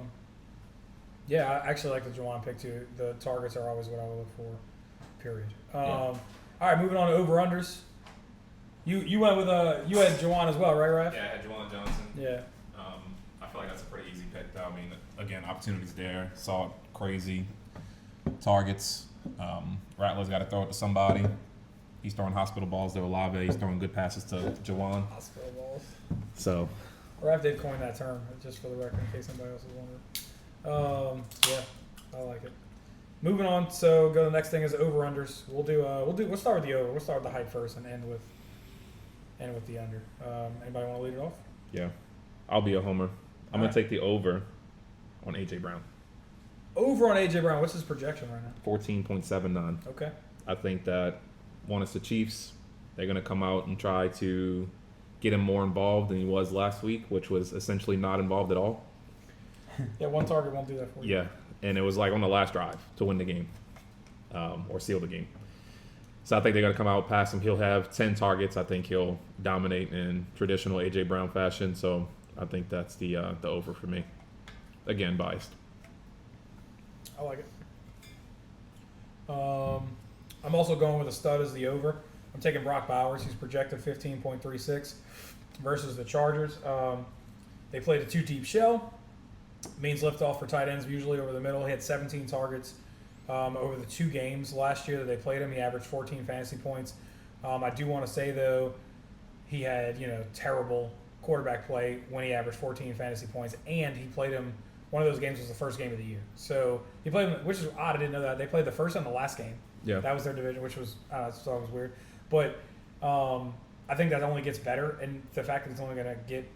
Yeah, I actually like the Juwan pick too. The targets are always what I would look for. Period. All right, moving on to over-unders. You went with you had Juwan as well, right, Raph? Yeah, I had Juwan Johnson. Yeah. I feel like that's a pretty easy pick, though. I mean, again, opportunities there. Saw crazy targets. Rattler's got to throw it to somebody. He's throwing hospital balls to Olave. He's throwing good passes to Juwan. Hospital balls. So. Raph did coin that term, just for the record, in case anybody else is wondering. Yeah, I like it. Moving on, so go to the next thing is over-unders. We'll start with the over. We'll start with the hype first and end with the under. Anybody want to lead it off? Yeah. I'll be a homer. I'm going to take the over on A.J. Brown. Over on A.J. Brown. What's his projection right now? 14.79. Okay. I think that, one, it's the Chiefs. They're going to come out and try to get him more involved than he was last week, which was essentially not involved at all. Yeah, one target won't do that for you. Yeah, and it was like on the last drive to win the game or seal the game. So I think they're going to come out, pass him. He'll have 10 targets. I think he'll dominate in traditional A.J. Brown fashion. So I think that's the over for me. Again, biased. I like it. I'm also going with a stud as the over. I'm taking Brock Bowers. He's projected 15.36 versus the Chargers. They played a two-deep shell. Means liftoff for tight ends usually over the middle. He had 17 targets over the 2 games last year that they played him. He averaged 14 fantasy points. I do want to say, though, he had terrible quarterback play when he averaged 14 fantasy points, and he played him. One of those games was the first game of the year. So he played him, which is odd. I didn't know that. They played the first and the last game. Yeah. That was their division, which was I thought it was weird. But I think that only gets better, and the fact that he's only going to get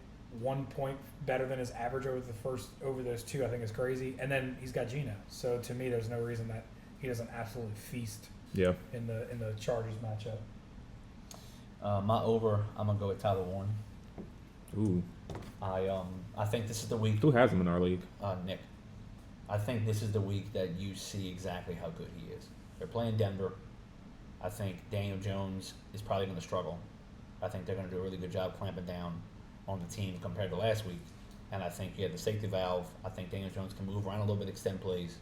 1 point better than his average over those 2, I think is crazy. And then he's got Geno, so to me, there's no reason that he doesn't absolutely feast. Yeah. In the Chargers matchup. My over, I'm gonna go with Tyler Warren. Ooh. I think this is the week. Who has him in our league? Nick. I think this is the week that you see exactly how good he is. They're playing Denver. I think Daniel Jones is probably going to struggle. I think they're going to do a really good job clamping down on the team compared to last week. And I think, the safety valve, I think Daniel Jones can move around a little bit, extend plays.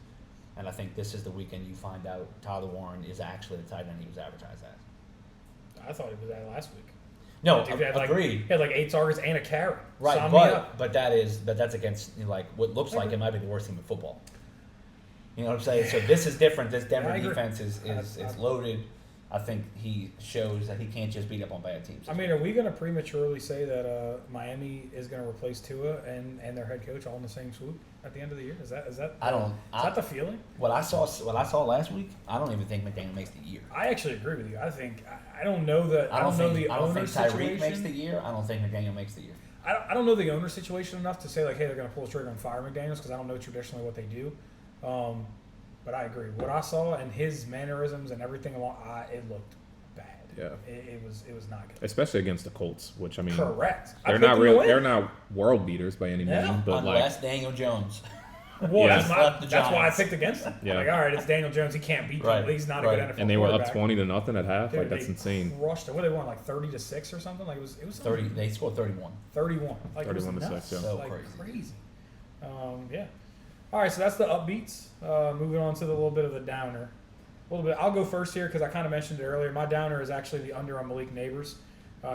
And I think this is the weekend you find out Tyler Warren is actually the tight end he was advertised as. I thought he was that last week. No, Dude, agreed. He had 8 targets and a carry. Right, Sign me up. but that's against what looks like it might be the worst team in football. You know what I'm saying? So this is different. This Denver defense is loaded. I think he shows that he can't just beat up on bad teams. I mean, are we going to prematurely say that Miami is going to replace Tua and their head coach all in the same swoop at the end of the year? Is that the feeling? What I saw last week, I don't even think McDaniel makes the year. I actually agree with you. I don't know the owner situation. I don't think Tyreek makes the year. I don't think McDaniel makes the year. I don't know the owner situation enough to say hey, they're going to pull the trigger and fire McDaniels because I don't know traditionally what they do. But I agree. What I saw and his mannerisms and everything it looked bad. Yeah, it was not good. Especially against the Colts, which I mean, correct. They're not real. They're not world beaters by any means, but unless Daniel Jones. Well, that's why I picked against him. Yeah. All right, it's Daniel Jones. He can't beat them. He's not a good NFL And they were up quarterback. 20-0 at half. Dude, that's insane. Crushed it. What they won 30-6 or something? It was 30. They scored 31. 31. 31-6. Yeah. So crazy. Yeah. All right, so that's the upbeats. Moving on to the little bit of the downer. I'll go first here because I kind of mentioned it earlier. My downer is actually the under on Malik Neighbors.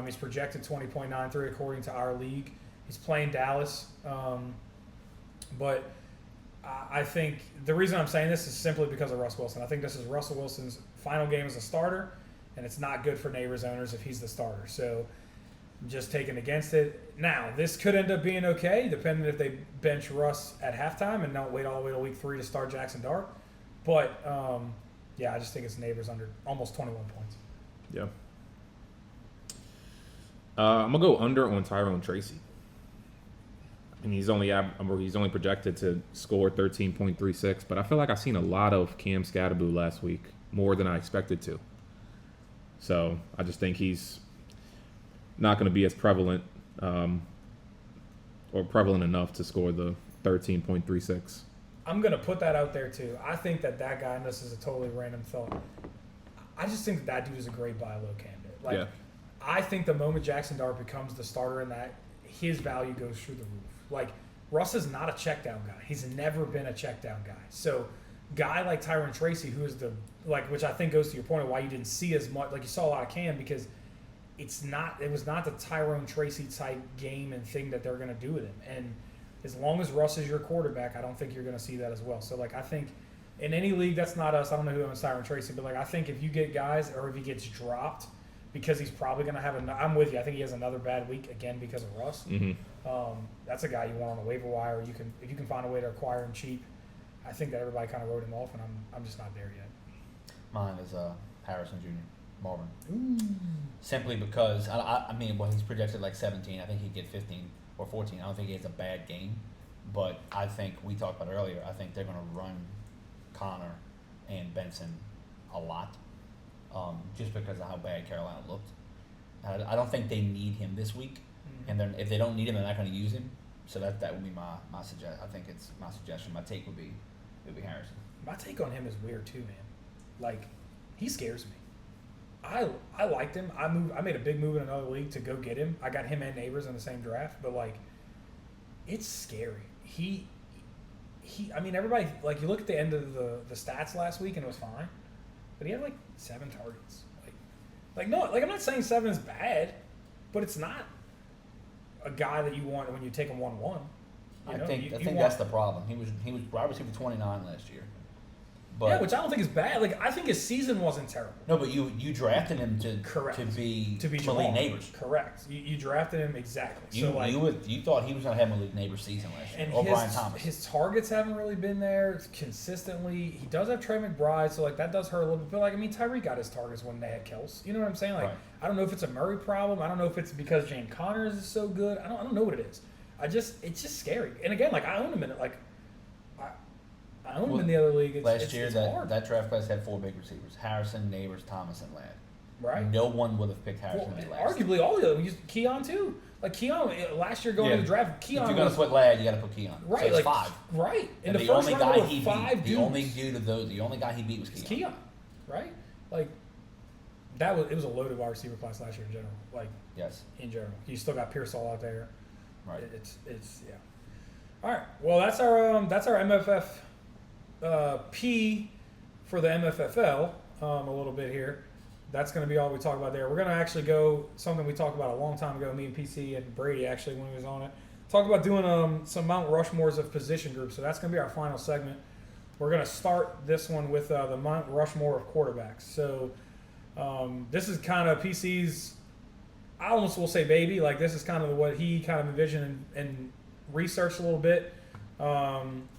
He's projected 20.93 according to our league. He's playing Dallas. But I think the reason I'm saying this is simply because of Russ Wilson. I think this is Russell Wilson's final game as a starter, and it's not good for Neighbors owners if he's the starter. So I'm just taking against it. Now, this could end up being okay, depending if they bench Russ at halftime and don't wait all the way to week 3 to start Jackson Dart. But, I just think it's Neighbors under almost 21 points. Yeah. I'm going to go under on Tyrone Tracy. and he's only projected to score 13.36. But I feel like I've seen a lot of Cam Scatterboo last week, more than I expected to. So I just think he's not going to be as prevalent or prevalent enough to score the 13.36. I'm going to put that out there too. I think that guy, and this is a totally random thought, I just think that dude is a great buy low candidate. Like, Yeah. I think the moment Jackson Dart becomes the starter in that, his value goes through the roof. Like, Russ is not a check down guy. He's never been a check down guy. So, guy like Tyrone Tracy, who is which I think goes to your point of why you didn't see as much, like you saw a lot of Cam, because it was not the Tyrone Tracy type game and thing that they're going to do with him. And as long as Russ is your quarterback, I don't think you're going to see that as well. So, like, I think in any league, that's not us. I don't know who owns Tyrone Tracy, but, like, I think if you get guys, or if he gets dropped, because he's probably going to have I'm with you. I think he has another bad week again because of Russ. Mm-hmm. That's a guy you want on the waiver wire. If you can find a way to acquire him cheap. I think that everybody kind of wrote him off, and I'm just not there yet. Mine is Harrison Jr. Marvin. Ooh. Simply because I mean, well, he's projected like 17. I think he'd get 15 or 14. I don't think he has a bad game, but I think we talked about earlier. I think they're going to run Connor and Benson a lot, just because of how bad Carolina looked. I don't think they need him this week, and then if they don't need him, they're not going to use him. So that would be my suggestion. I think it's my suggestion. My take would be Harrison. My take on him is weird too, man. Like, he scares me. I liked him. I made a big move in another league to go get him. I got him and Neighbors in the same draft, but like, it's scary. I mean, everybody, like, you look at the end of the stats last week and it was fine, but he had like 7 targets. No, I'm not saying 7 is bad, but it's not a guy that you want when you take him 1-1. I think that's the problem. He was wide receiver 29 last year. But yeah, which I don't think is bad. Like, I think his season wasn't terrible. No, but you drafted him to be Malik Neighbors. Correct. You drafted him exactly. You thought he was going to have Malik Neighbors' season last year, or Brian Thomas. His targets haven't really been there consistently. He does have Trey McBride, so like that does hurt a little bit. But like, I mean, Tyreek got his targets when they had Kels. You know what I'm saying? Like, right. I don't know if it's a Murray problem. I don't know if it's because James Connors is so good. I don't know what it is. It's just scary. And again, like, I own him in it. Like, I own him in the other league. Last year, that draft class had 4 big receivers: Harrison, Neighbors, Thomas, and Ladd. Right. No one would have picked Harrison. Arguably, all the other Keon too. Like, Keon last year going to the draft, Keon. If you're going to put Ladd, you got to put Keon. Right. So it's 5. Right. And the only guy he beat, the only guy he beat was Keon. Keon. Right. Like, it was a loaded wide receiver class last year in general. Like, yes. In general, you still got Pearsall out there. Right. It's yeah. All right. Well, that's our MFF. P for the MFFL a little bit here. That's going to be all we talk about there. We're going to actually go something we talked about a long time ago, me and PC and Brady actually when he was on it. Talk about doing some Mount Rushmores of position groups. So that's going to be our final segment. We're going to start this one with the Mount Rushmore of quarterbacks. So this is kind of PC's, I almost will say baby. Like, this is kind of what he kind of envisioned and researched a little bit.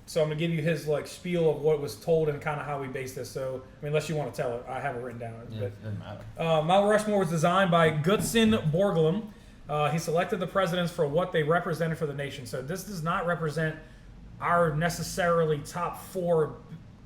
So I'm going to give you his like spiel of what was told and kind of how we based this. So, I mean, unless you want to tell it, I have it written down. Yeah, it doesn't matter. Mount Rushmore was designed by Gutzon Borglum. He selected the presidents for what they represented for the nation. So this does not represent our necessarily top 4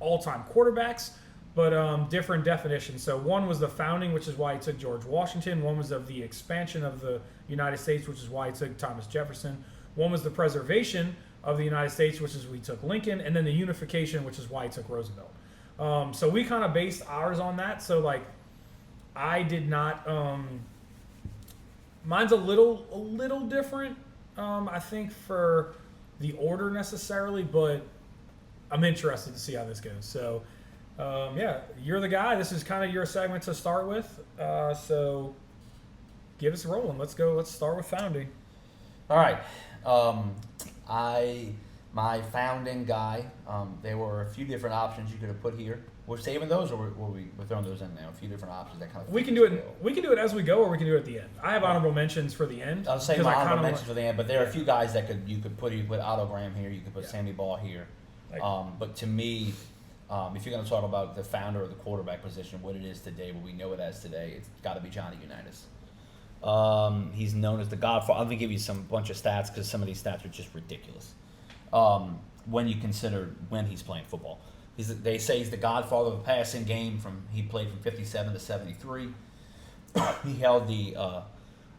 all-time quarterbacks, but different definitions. So one was the founding, which is why he took George Washington. One was of the expansion of the United States, which is why he took Thomas Jefferson. One was the preservation of the United States, which is we took Lincoln, and then the unification, which is why he took Roosevelt. So we kind of based ours on that. So like, I did not. Mine's a little different. I think for the order necessarily, but I'm interested to see how this goes. So yeah, you're the guy. This is kind of your segment to start with. So give us a rolling. Let's go. Let's start with founding. All right. My founding guy, there were a few different options you could have put here. We're saving those, or we're throwing those in now? A few different options that kind of. We can do it as we go, or we can do it at the end. I have honorable mentions for the end. I'll say my honorable mentions for the end, but there are a few guys that you could put Otto Graham here. You could put Sammy Ball here. But to me, if you're going to talk about the founder of the quarterback position, what it is today, what we know it as today, it's got to be Johnny Unitas. He's known as the Godfather. I'm going to give you some bunch of stats because some of these stats are just ridiculous. When you consider when he's playing football, they say he's the Godfather of the passing game. He played from 57 to 73. He held the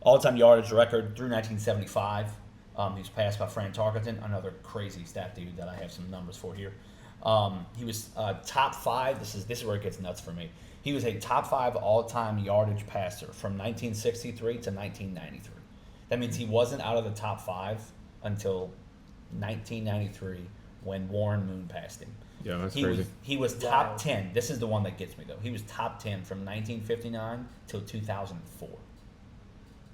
all-time yardage record through 1975. He was passed by Fran Tarkenton, another crazy stat dude that I have some numbers for here. He was top 5. This is where it gets nuts for me. He was a top 5 all-time yardage passer from 1963 to 1993. That means he wasn't out of the top 5 until 1993 when Warren Moon passed him. Yeah, that's crazy. He was top 10. This is the one that gets me, though. He was top 10 from 1959 till 2004.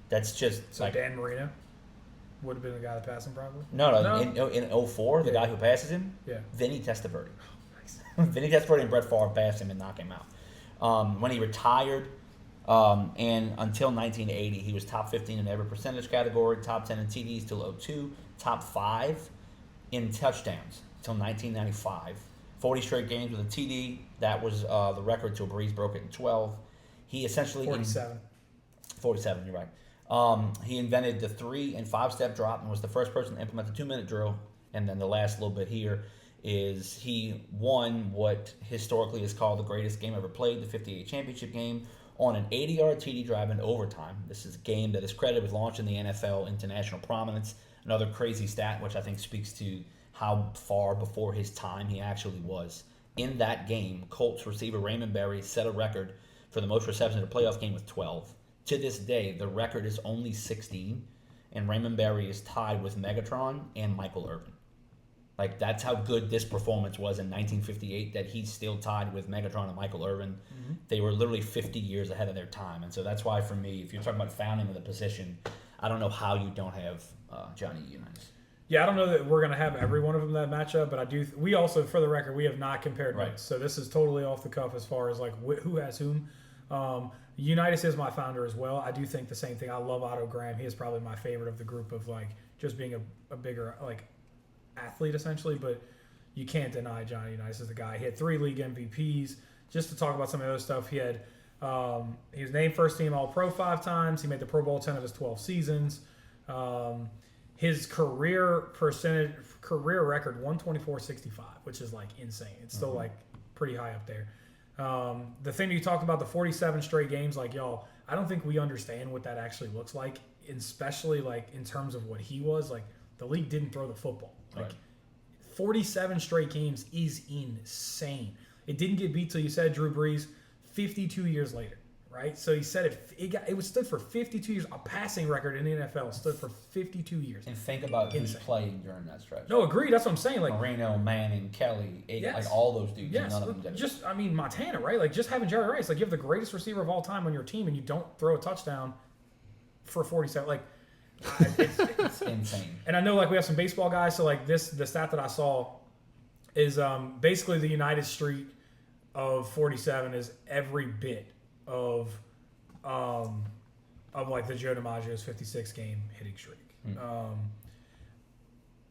That's just so Dan Marino would have been the guy that passed him, probably. No. In 04, the guy who passes him, Vinny Testaverde. Vinny Testaverde and Brett Favre passed him and knocked him out. When he retired, and until 1980, he was top 15 in every percentage category, top 10 in TDs till 02, top 5 in touchdowns till 1995. 40 straight games with a TD. That was the record till Breeze broke it in 12. He essentially 47. 47, you're right. He invented the 3 and 5 step drop and was the first person to implement the 2-minute drill. And then the last little bit here is he won what historically is called the greatest game ever played, the 58 championship game, on an 80-yard TD drive in overtime. This is a game that is credited with launching the NFL into national prominence. Another crazy stat, which I think speaks to how far before his time he actually was. In that game, Colts receiver Raymond Berry set a record for the most receptions in a playoff game with 12. To this day, the record is only 16, and Raymond Berry is tied with Megatron and Michael Irvin. Like, that's how good this performance was in 1958, that he's still tied with Megatron and Michael Irvin. Mm-hmm. They were literally 50 years ahead of their time. And so that's why, for me, if you're talking about founding of the position, I don't know how you don't have Johnny Unitas. Yeah, I don't know that we're going to have every one of them that match up, but I do. We also, for the record, we have not compared notes. So this is totally off the cuff as far as like who has whom. Unitas is my founder as well. I do think the same thing. I love Otto Graham. He is probably my favorite of the group of like just being a bigger like athlete essentially, but you can't deny Johnny Unitas is the guy. He had 3 league MVPs. Just to talk about some of the other stuff, he had he was named first team All-Pro 5 times. He made the Pro Bowl 10 of his 12 seasons. His career record 124.65, which is like insane. It's still like pretty high up there. The thing you talked about, the 47 straight games, like y'all, I don't think we understand what that actually looks like, especially like in terms of what he was. Like the league didn't throw the football. Like 47 straight games is insane. It didn't get beat till you said Drew Brees 52 years later. Right, so he said it stood for 52 years. A passing record in the NFL stood for 52 years. And think about who's playing during that stretch. No, agreed. That's what I'm saying. Like Marino, Manning, Kelly, like all those dudes. Yes, none of them did. Just Montana, right? Like just having Jerry Rice. Like you have the greatest receiver of all time on your team, and you don't throw a touchdown for 47. Like it's insane. And I know like we have some baseball guys. So like the stat that I saw is basically the United Street of 47 is every bit of like the Joe DiMaggio's 56 game hitting streak.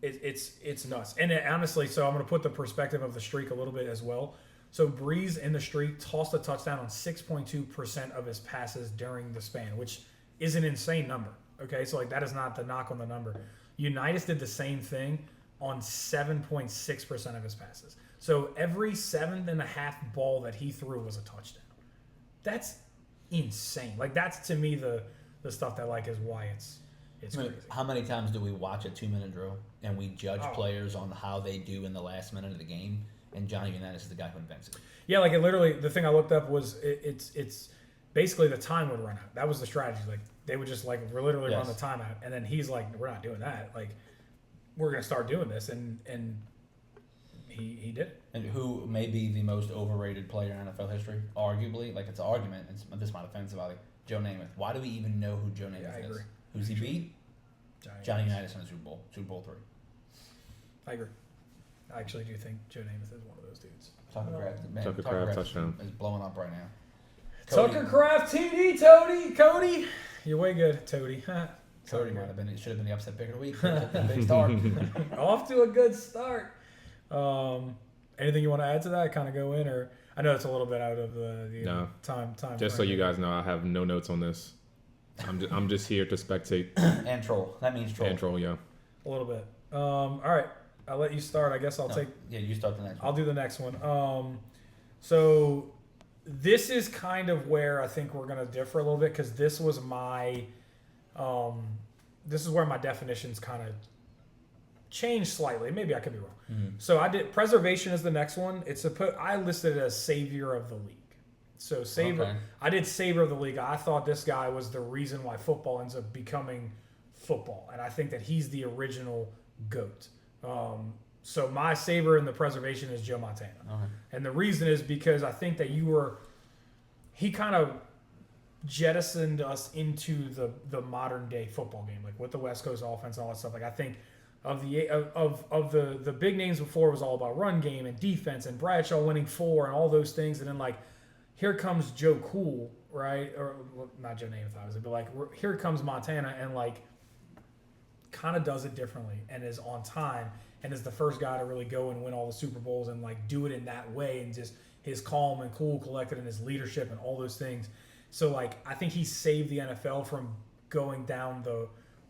It's nuts. And honestly, so I'm going to put the perspective of the streak a little bit as well. So Breeze in the streak tossed a touchdown on 6.2% of his passes during the span, which is an insane number. Okay, so like that is not the knock on the number. Unitas did the same thing on 7.6% of his passes. So every 7.5 ball that he threw was a touchdown. That's insane. Like that's to me the stuff that like is why it's crazy. How many times do we watch a 2-minute drill and we judge players on how they do in the last minute of the game? And Johnny Unitas is the guy who invents it. Yeah, like it literally. The thing I looked up was it's basically the time would run out. That was the strategy. Like they would just like literally run the time out, and then he's like, "We're not doing that. Like we're gonna start doing this," and he did it. And who may be the most overrated player in NFL history? Arguably, like it's an argument. This might offend somebody. Joe Namath. Why do we even know who Joe Namath is? Agree. Who's he beat? Johnny Unitas in the Super Bowl 3. I agree. I actually do think Joe Namath is one of those dudes. Tucker Kraft touchdown is blowing up right now. Tucker Kraft, TD, Cody. You're way good, Toady. Cody might have been. It should have been the upset pick of the week. Big start. Off to a good start. Anything you want to add to that? Kind of go in, or I know it's a little bit out of the no. time. Just so you guys know, I have no notes on this. I'm just here to spectate And troll. That means troll. and troll. Yeah. A little bit. All right. I'll let you start. I guess I'll take. Yeah, you start the next one. I'll do the next one. So this is kind of where I think we're gonna differ a little bit because this was my, this is where my definitions kind of changed slightly. Maybe I could be wrong. Mm-hmm. So I did preservation is the next one. I listed it as savior of the league. So Okay. I did savior of the league. I thought this guy was the reason why football ends up becoming football, and I think that he's the original GOAT. So my savior in the preservation is Joe Montana, and the reason is because I think that he kind of jettisoned us into the modern day football game, like with the West Coast offense and all that stuff. Like I think of the big names before, it was all about run game and defense and Bradshaw winning 4 and all those things, and then like here comes Joe Cool, right? Or well, not Joe Namath, obviously, but like here comes Montana and like kind of does it differently and is on time and is the first guy to really go and win all the Super Bowls and like do it in that way, and just his calm and cool, collected, and his leadership and all those things. So like I think he saved the NFL from going down the,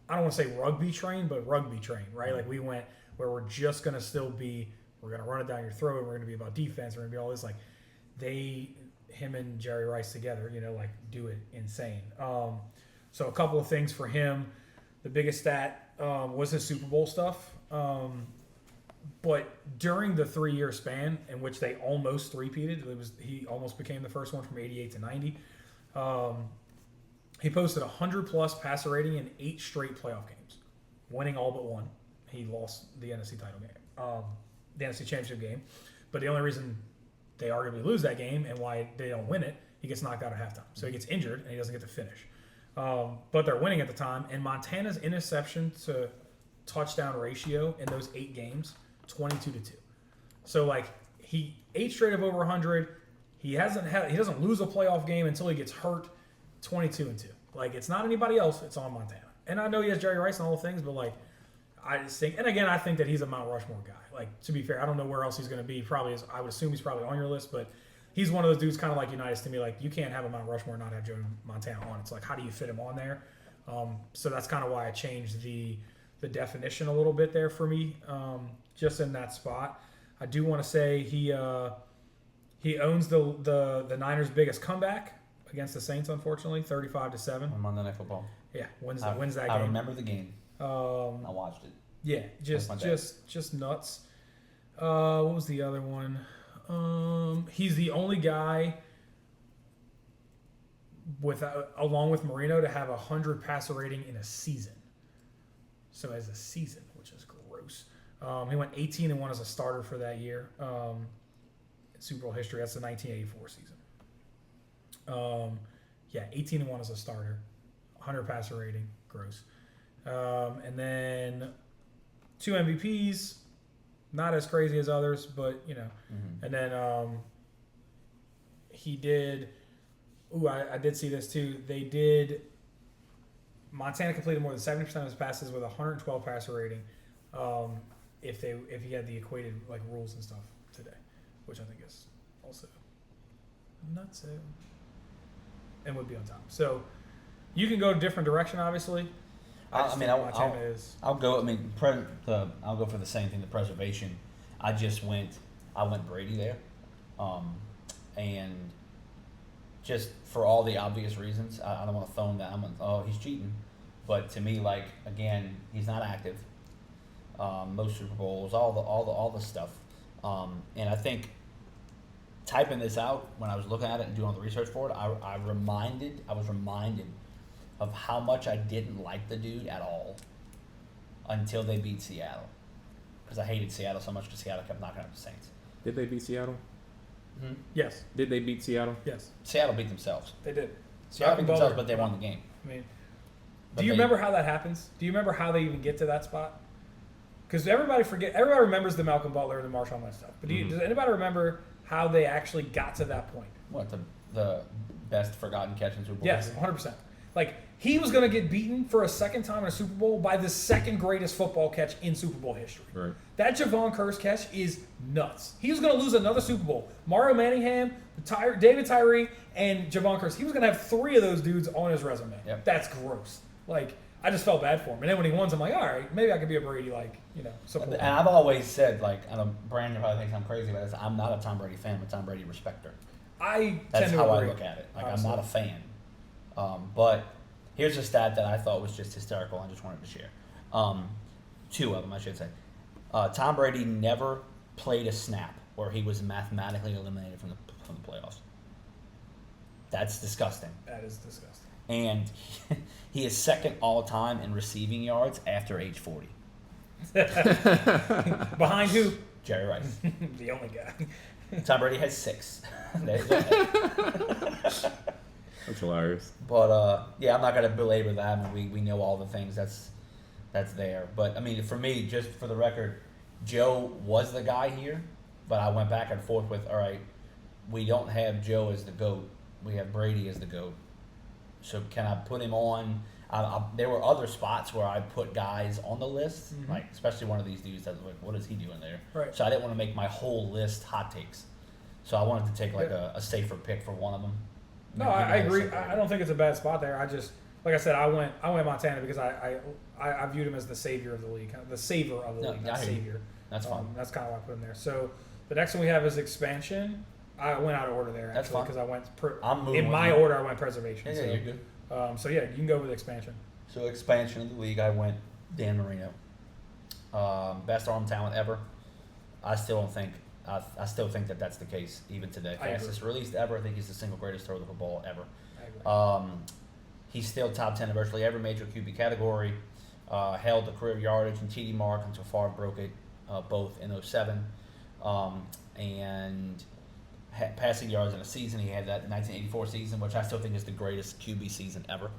I don't want to say rugby train, but rugby train, right? Like we went where we're just going to still be, we're going to run it down your throat, we're going to be about defense, we're going to be all this. Like him and Jerry Rice together, like do it insane. So a couple of things for him. The biggest stat was his Super Bowl stuff. But during the 3-year span in which they almost three-peated, he almost became the first one from 88 to 90. He posted 100-plus passer rating in 8 straight playoff games, winning all but one. He lost the NFC title game, the NFC championship game. But the only reason they arguably lose that game and why they don't win it, he gets knocked out at halftime. So he gets injured and he doesn't get to finish. But they're winning at the time. And Montana's interception to touchdown ratio in those 8 games, 22-2. So like 8 straight of over 100. He doesn't lose a playoff game until he gets hurt, 22-2. Like it's not anybody else, it's on Montana. And I know he has Jerry Rice and all the things, but like I just think, and again, I think that he's a Mount Rushmore guy. Like to be fair, I don't know where else he's going to be. I would assume he's probably on your list, but he's one of those dudes kind of like Unitas to me. Like you can't have a Mount Rushmore and not have Joe Montana on. It's like how do you fit him on there? So that's kind of why I changed the definition a little bit there for me, just in that spot. I do want to say he owns the Niners' biggest comeback against the Saints, unfortunately, 35-7 on Monday Night Football. Yeah, wins that game. I remember the game. I watched it. Yeah, just nuts. What was the other one? He's the only guy along with Marino to have 100 passer rating in a season. So as a season, which is gross. He went 18-1 as a starter for that year. In Super Bowl history, that's the 1984 season. 18-1 as a starter, 100 passer rating, gross. And then 2 MVPs, not as crazy as others, but And then he did. I did see this too. Montana completed more than 70% of his passes with 112 passer rating. If he had the equated like rules and stuff today, which I think is also nuts and would be on top. So you can go a different direction, obviously. I'll go. I'll go for the same thing. The preservation. I went Brady there, and just for all the obvious reasons. I don't want to phone that. He's cheating, but to me, like again, he's not active. Most Super Bowls, all the stuff, and I think typing this out when I was looking at it and doing all the research for it, I was reminded of how much I didn't like the dude at all until they beat Seattle, because I hated Seattle so much because Seattle kept knocking out the Saints. Did they beat Seattle? Mm-hmm. Yes. Did they beat Seattle? Yes. Seattle beat themselves. They did. Seattle beat themselves, but they won the game. I mean, do you remember how that happens? Do you remember how they even get to that spot? Because everybody remembers the Malcolm Butler and the Marshawn Lynch stuff. But does anybody remember how they actually got to that point? What, the best forgotten catch in Super Bowl? Yes, 100%. Like, he was going to get beaten for a second time in a Super Bowl by the second greatest football catch in Super Bowl history. Right. That Javon Curse catch is nuts. He was going to lose another Super Bowl. Mario Manningham, David Tyree, and Javon Curse. He was going to have 3 of those dudes on his resume. Yep. That's gross. Like, I just felt bad for him. And then when he won, I'm like, all right, maybe I could be a Brady, support. And I've always said, I know Brandon probably thinks I'm crazy about this. I'm not a Tom Brady fan. I'm a Tom Brady respecter. I That's tend to how agree. I look at it. Like, Honestly. I'm not a fan. But here's a stat that I thought was just hysterical. I just wanted to share. 2 of them, I should say. Tom Brady never played a snap where he was mathematically eliminated from the playoffs. That's disgusting. That is disgusting. And he is second all time in receiving yards after age 40. Behind who? Jerry Rice. The only guy. Tom Brady has 6. There you go. That's hilarious. But yeah, I'm not gonna belabor that. I mean, we know all the things that's there. But I mean, for me, just for the record, Joe was the guy here, but I went back and forth with, all right, we don't have Joe as the GOAT. We have Brady as the GOAT. So can I put him on? There were other spots where I put guys on the list, like especially one of these dudes that was like, what is he doing there? Right. So I didn't want to make my whole list hot takes. So I wanted to take like a safer pick for one of them. No, I agree. I don't think it's a bad spot there. I just, like I said, I went Montana because I viewed him as the savior of the league, the saver of the league, not savior. That's fine. That's kind of why I put him there. So the next one we have is expansion. I went out of order there That's actually fine. because I went I'm moving in my with you. order. I went preservation. Yeah, so, you're good. So yeah, you can go with expansion. So expansion of the league, I went Dan Marino. Best arm talent ever. I still think that that's the case even today. I agree. Fastest released ever. I think he's the single greatest thrower of the football ever. I agree. He's still top 10 in virtually every major QB category. Held the career yardage and TD mark until Favre broke it, both in 2007. And passing yards in a season, he had that 1984 season, which I still think is the greatest QB season ever.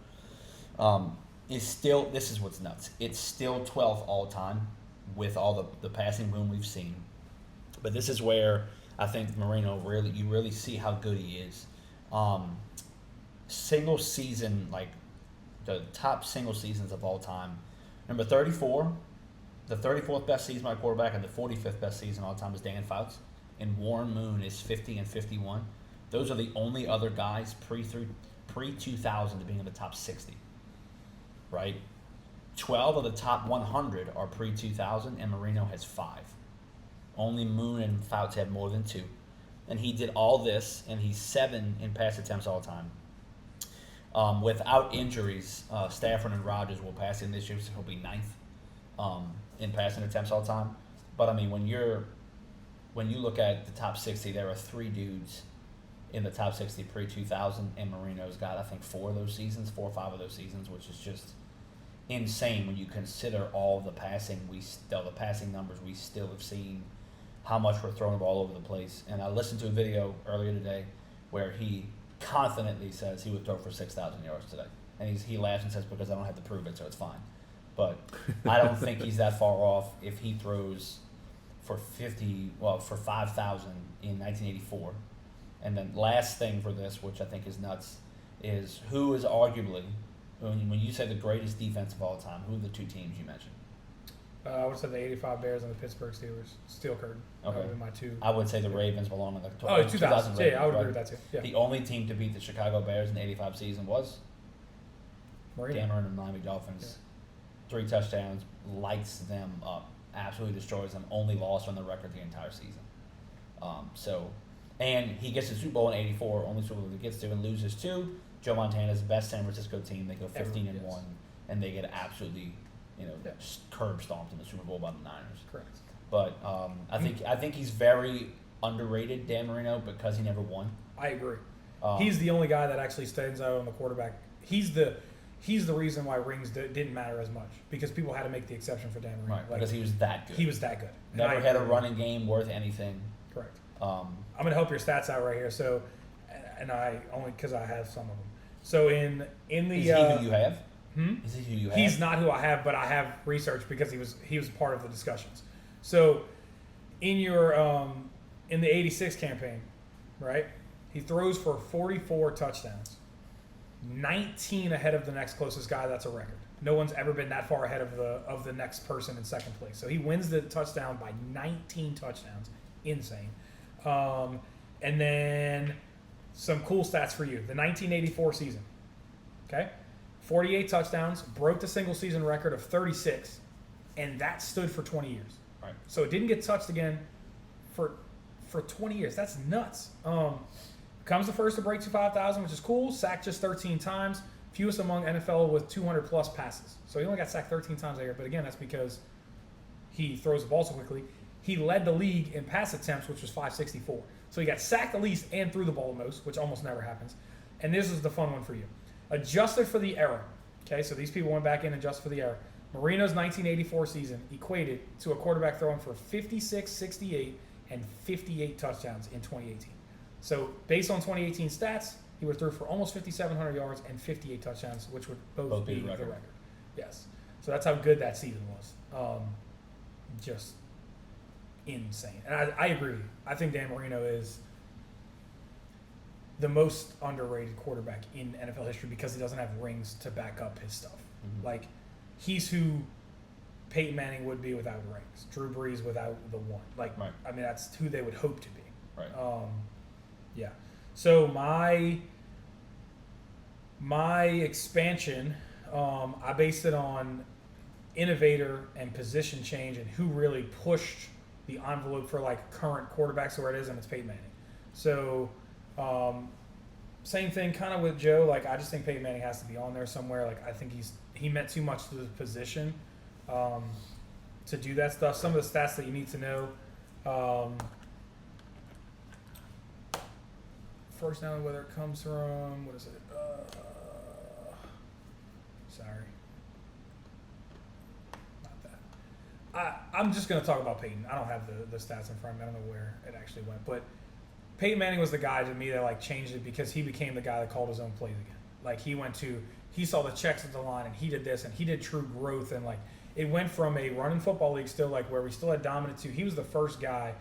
This is what's nuts. It's still 12th all time with all the passing boom we've seen. But this is where I think Marino you really see how good he is. Single season, like the top single seasons of all time. Number 34, the 34th best season by a quarterback, and the 45th best season all time is Dan Fouts. And Warren Moon is 50 and 51. Those are the only other guys pre-2000 to being in the top 60. Right? 12 of the top 100 are pre-2000, and Marino has 5. Only Moon and Fouts have more than 2. And he did all this, and he's 7 in pass attempts all time. Without injuries, Stafford and Rodgers will pass in this year, so he'll be 9th in passing attempts all time. But I mean, when you look at the top 60, there are 3 dudes in the top 60 pre-2000, and Marino's got, I think, 4 or 5 of those seasons, which is just insane when you consider all the passing numbers we still have seen, how much we're throwing the ball over the place. And I listened to a video earlier today where he confidently says he would throw for 6,000 yards today. And he laughs and says, because I don't have to prove it, so it's fine. But I don't think he's that far off if he throws for 5,000 in 1984. And then last thing for this, which I think is nuts, is who is arguably, when you say the greatest defense of all time, who are the 2 teams you mentioned? I would say the 85 Bears and the Pittsburgh Steelers. Steel curtain. Okay. That would be my 2. I would say the Ravens belong in the 2000. Yeah, I would agree with that too. Yeah. The only team to beat the Chicago Bears in the 85 season was Marino. Dan Marino and the Miami Dolphins. 3 touchdowns, lights them up, absolutely destroys them. Only loss on the record the entire season. And he gets to Super Bowl in '84, only Super Bowl he gets to, and loses to Joe Montana's best San Francisco team. They go 15-1, and they get absolutely, curb stomped in the Super Bowl by the Niners. Correct. But I think he's very underrated, Dan Marino, because he never won. I agree. He's the only guy that actually stands out on the quarterback. He's the reason why rings didn't matter as much, because people had to make the exception for Dan Marino. Right, because he was that good. He was that good. Never had a running game worth anything. Correct. I'm going to help your stats out right here. So, and I only because I have some of them. So in the Is he who you have? Is he who you have? He's not who I have, but I have researched because he was part of the discussions. So in your in the '86 campaign, right? He throws for 44 touchdowns. 19 ahead of the next closest guy. That's a record. No one's ever been that far ahead of the next person in second place. So he wins the touchdown by 19 touchdowns. Insane. And then some cool stats for you. The 1984 season. Okay? 48 touchdowns, broke the single season record of 36, and that stood for 20 years. Right. So it didn't get touched again for 20 years. That's nuts. Comes the first to break 5,000, which is cool. Sacked just 13 times. Fewest among NFL with 200-plus passes. So he only got sacked 13 times a year. But again, that's because he throws the ball so quickly. He led the league in pass attempts, which was 564. So he got sacked the least and threw the ball the most, which almost never happens. And this is the fun one for you. Adjusted for the error. Okay, so these people went back in and adjusted for the error. Marino's 1984 season equated to a quarterback throwing for 56, 68, and 58 touchdowns in 2018. So based on 2018 stats, he would throw for almost 5,700 yards and 58 touchdowns, which would both be the record. Yes. So that's how good that season was. Just insane. And I agree. I think Dan Marino is the most underrated quarterback in NFL history because he doesn't have rings to back up his stuff. Mm-hmm. Like, he's who Peyton Manning would be without rings. Drew Brees without the one. Like, right. I mean, that's who they would hope to be. Right. Yeah. So my expansion, I based it on innovator and position change and who really pushed the envelope for like current quarterbacks where it is, and it's Peyton Manning. So same thing kind of with Joe. Like, I just think Peyton Manning has to be on there somewhere. Like, I think he meant too much to the position to do that stuff. Some of the stats that you need to know. First down, whether it comes from, what is it? Sorry. Not that. I'm just going to talk about Peyton. I don't have the stats in front of me. I don't know where it actually went. But Peyton Manning was the guy to me that like changed it because he became the guy that called his own plays again. Like, he saw the checks at the line and he did this and he did true growth. And like, it went from a running football league still like where we still had dominant to, he was the first guy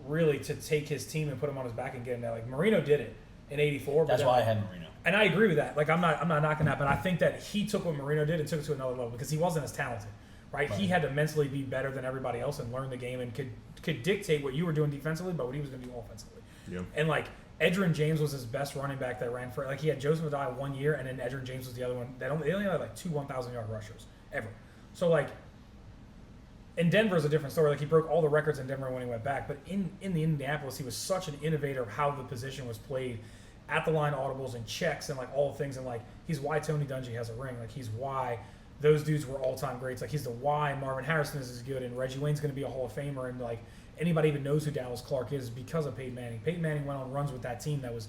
really to take his team and put him on his back and get him there. Like, Marino did it in '84. That's why I had Marino. And I agree with that. Like, I'm not knocking that, but I think that he took what Marino did and took it to another level because he wasn't as talented, right? He had to mentally be better than everybody else and learn the game and could dictate what you were doing defensively, but what he was going to do offensively. Yeah. And like, Edgerrin James was his best running back that ran for, like, he had Joseph Addai 1 year, and then Edgerrin James was the other one. They only had like 2 1,000-yard rushers ever. So like, in Denver is a different story. Like, he broke all the records in Denver when he went back. But in the Indianapolis, he was such an innovator of how the position was played, at the line audibles and checks and like all the things. And like, he's why Tony Dungy has a ring. Like, he's why those dudes were all-time greats. Like, he's the why Marvin Harrison is as good and Reggie Wayne's going to be a Hall of Famer. And like, anybody even knows who Dallas Clark is because of Peyton Manning. Peyton Manning went on runs with that team that was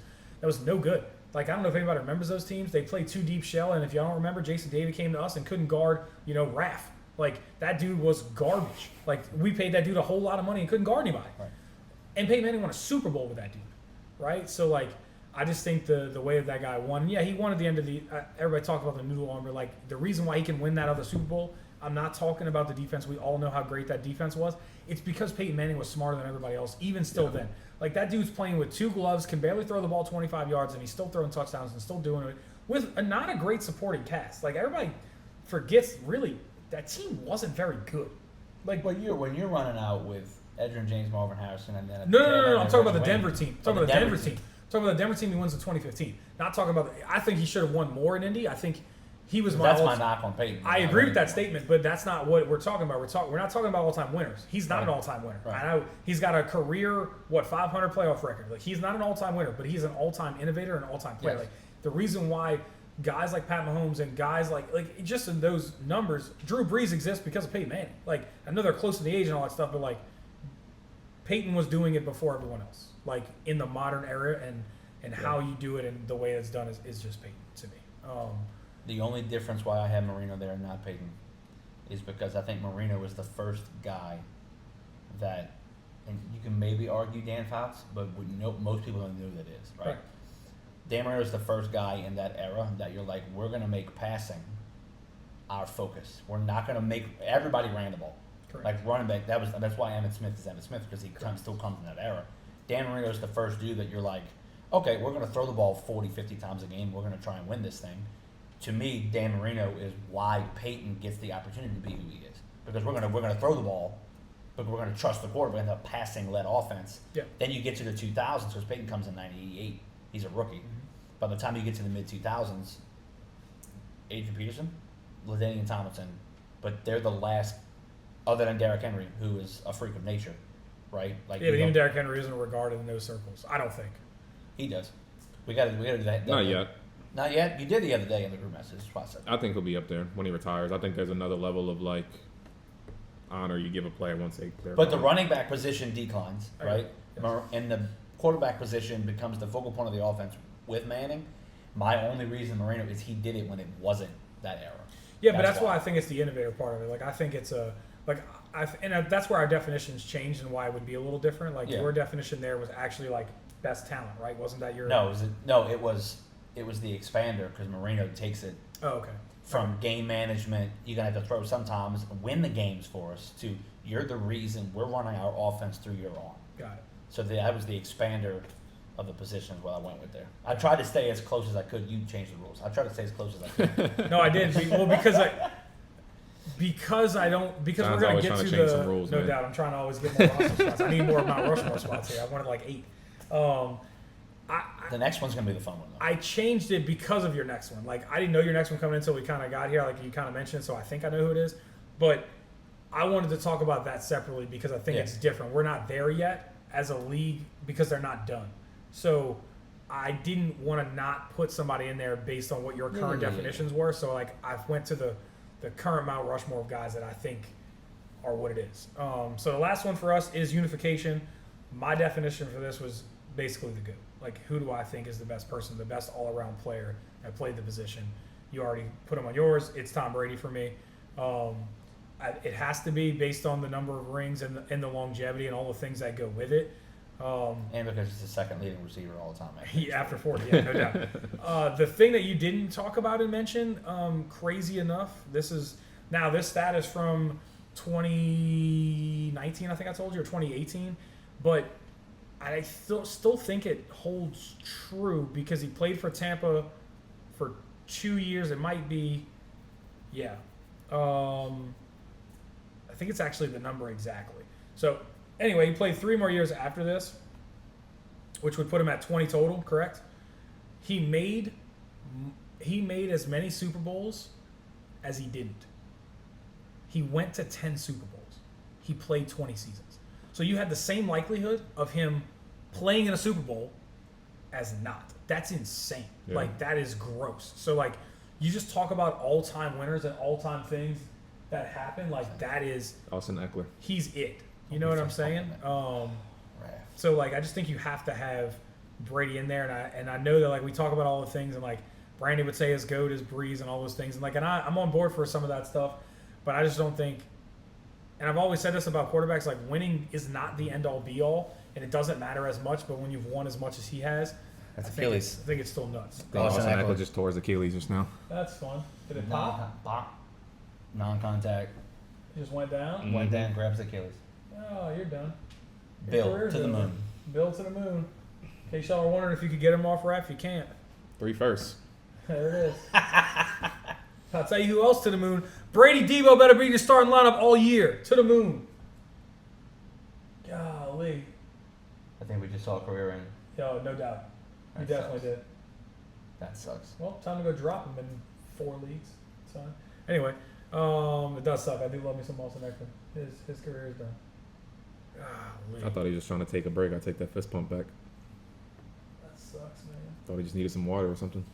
no good. Like, I don't know if anybody remembers those teams. They played 2 deep shell, and if y'all don't remember, Jason David came to us and couldn't guard, Raph. Like, that dude was garbage. Like, we paid that dude a whole lot of money and couldn't guard anybody. Right. And Peyton Manning won a Super Bowl with that dude, right? So, like, I just think the way that guy won. And yeah, he won at the end of the everybody talked about the noodle arm, but, like, the reason why he can win that other Super Bowl, I'm not talking about the defense. We all know how great that defense was. It's because Peyton Manning was smarter than everybody else, even still then. Like, that dude's playing with 2 gloves, can barely throw the ball 25 yards, and he's still throwing touchdowns and still doing it with not a great supporting cast. Like, everybody forgets, really, that team wasn't very good. Like, but when you're running out with Edgerrin James, Marvin Harrison, and then no, I'm talking about the Denver team. Talking about the Denver team. Talking about the Denver team he wins in 2015. Not talking about. I think he should have won more in Indy. I think he was my. That's my knock on Peyton. I agree with that statement, but that's not what we're talking about. We're not talking about all-time winners. He's not an all-time winner. Right. I know he's got a career 500 playoff record. Like, he's not an all-time winner, but he's an all-time innovator and all-time player. Yes. Like, the reason why guys like Pat Mahomes and guys like just in those numbers, Drew Brees exists because of Peyton Manning. Like, I know they're close to the age and all that stuff, but like, Peyton was doing it before everyone else. Like, in the modern era and how you do it and the way it's done is just Peyton to me. The only difference why I have Marino there and not Peyton is because I think Marino was the first guy that, and you can maybe argue Dan Fouts, but most people don't know who that is, right? Dan Marino is the first guy in that era that you're like, we're going to make passing our focus. We're not going to make – everybody ran the ball. Correct. Like, running back, that's why Emmitt Smith is Emmitt Smith, because he still comes from that era. Dan Marino is the first dude that you're like, okay, we're going to throw the ball 40, 50 times a game. We're going to try and win this thing. To me, Dan Marino is why Peyton gets the opportunity to be who he is. Because we're going to throw the ball, but we're going to trust the quarterback in a passing-led offense. Yeah. Then you get to the 2000s, because Peyton comes in 98. He's a rookie. By the time you get to the mid-2000s, Adrian Peterson, LaDainian Tomlinson, but they're the last, other than Derrick Henry, who is a freak of nature, right? Like Yeah, but even Derrick Henry isn't regarded in those circles. I don't think. he does. We got to do that. Not yet. Not yet. You did the other day in the group message. That's why I said that. I think he'll be up there when he retires. I think there's another level of like honor you give a player once they're But the gone. running back position declines, right? Yes. And the quarterback position becomes the focal point of the offense with Manning. My only reason Marino is he did it when it wasn't that era. Yeah, but that's why I think it's the innovator part of it. Like I think it's that's where our definitions changed and why it would be a little different. Like Yeah. your definition there was actually like best talent, right? Wasn't that your? No, it was the expander because Marino takes it Oh, okay. from game management. You're gonna have to throw sometimes, win the games for us. To you're the reason we're running our offense through your arm. Got it. So that was the expander of the position is what I went with there. I tried to stay as close as I could. You changed the rules. I tried to stay as close as I could. No, I did. Because we're John's gonna always get trying to to change the some rules, no man. doubt. I'm trying to always get more roster spots. I need more Mount Rushmore spots here. I wanted like 8. The next one's gonna be the fun one though. I changed it because of your next one. Like I didn't know your next one coming in until we kind of got here. Like you kind of mentioned, so I think I know who it is. But I wanted to talk about that separately because I think Yeah. it's different. We're not there yet as a league because they're not done. So I didn't want to not put somebody in there based on what your current definitions were. So like I went to the current Mount Rushmore of guys that I think are what it is. So the last one for us is unification. My definition for this was basically the GOAT. Like, who do I think is the best person, the best all-around player that played the position? You already put him on yours. It's Tom Brady for me. It has to be based on the number of rings and the longevity and all the things that go with it. And because he's the second leading receiver all the time. After 40, yeah, no doubt. The thing that you didn't talk about and mention, crazy enough, this stat is from 2019, I think I told you, or 2018, but I still think it holds true because he played for Tampa for 2 years. It might be, yeah. I think it's actually the number exactly. So anyway, he played 3 more years after this, which would put him at 20 total, correct? He made as many Super Bowls as he didn't. He went to 10 Super Bowls. He played 20 seasons. So you had the same likelihood of him playing in a Super Bowl as not. That's insane. Yeah. Like, that is gross. So, like, you just talk about all-time winners and all-time things that happen. Like, that is... Austin Eckler. He's it. You know what I'm saying? So, like, I just think you have to have Brady in there. And I know that, like, we talk about all the things. And, like, Brandon would say his GOAT is Breeze and all those things. And, like, I'm on board for some of that stuff. But I just don't think... And I've always said this about quarterbacks, like winning is not the end-all, be-all, and it doesn't matter as much, but when you've won as much as he has, That's I Achilles. think it's still nuts. Austin Austin Eckler. Eckler just tore his Achilles just now. That's fun. Did it pop? Non-contact. It just went down? Went down, grabs Achilles. Oh, you're done. Your Bill career's to the over. moon. Bill to the moon. In case y'all are wondering if you could get him off ref, you can't. 3 firsts. There it is. I'll tell you who else to the moon. Brady Debo better be the starting lineup all year. To the moon. Golly. I think we just saw a career end. Yo, no doubt. You That definitely sucks. did. That sucks. Well, time to go drop him in 4 leagues. So, anyway, it does suck. I do love me some Austin Eckler. His career is done. Golly. I thought he was just trying to take a break. I take that fist pump back. That sucks, man. Thought he just needed some water or something.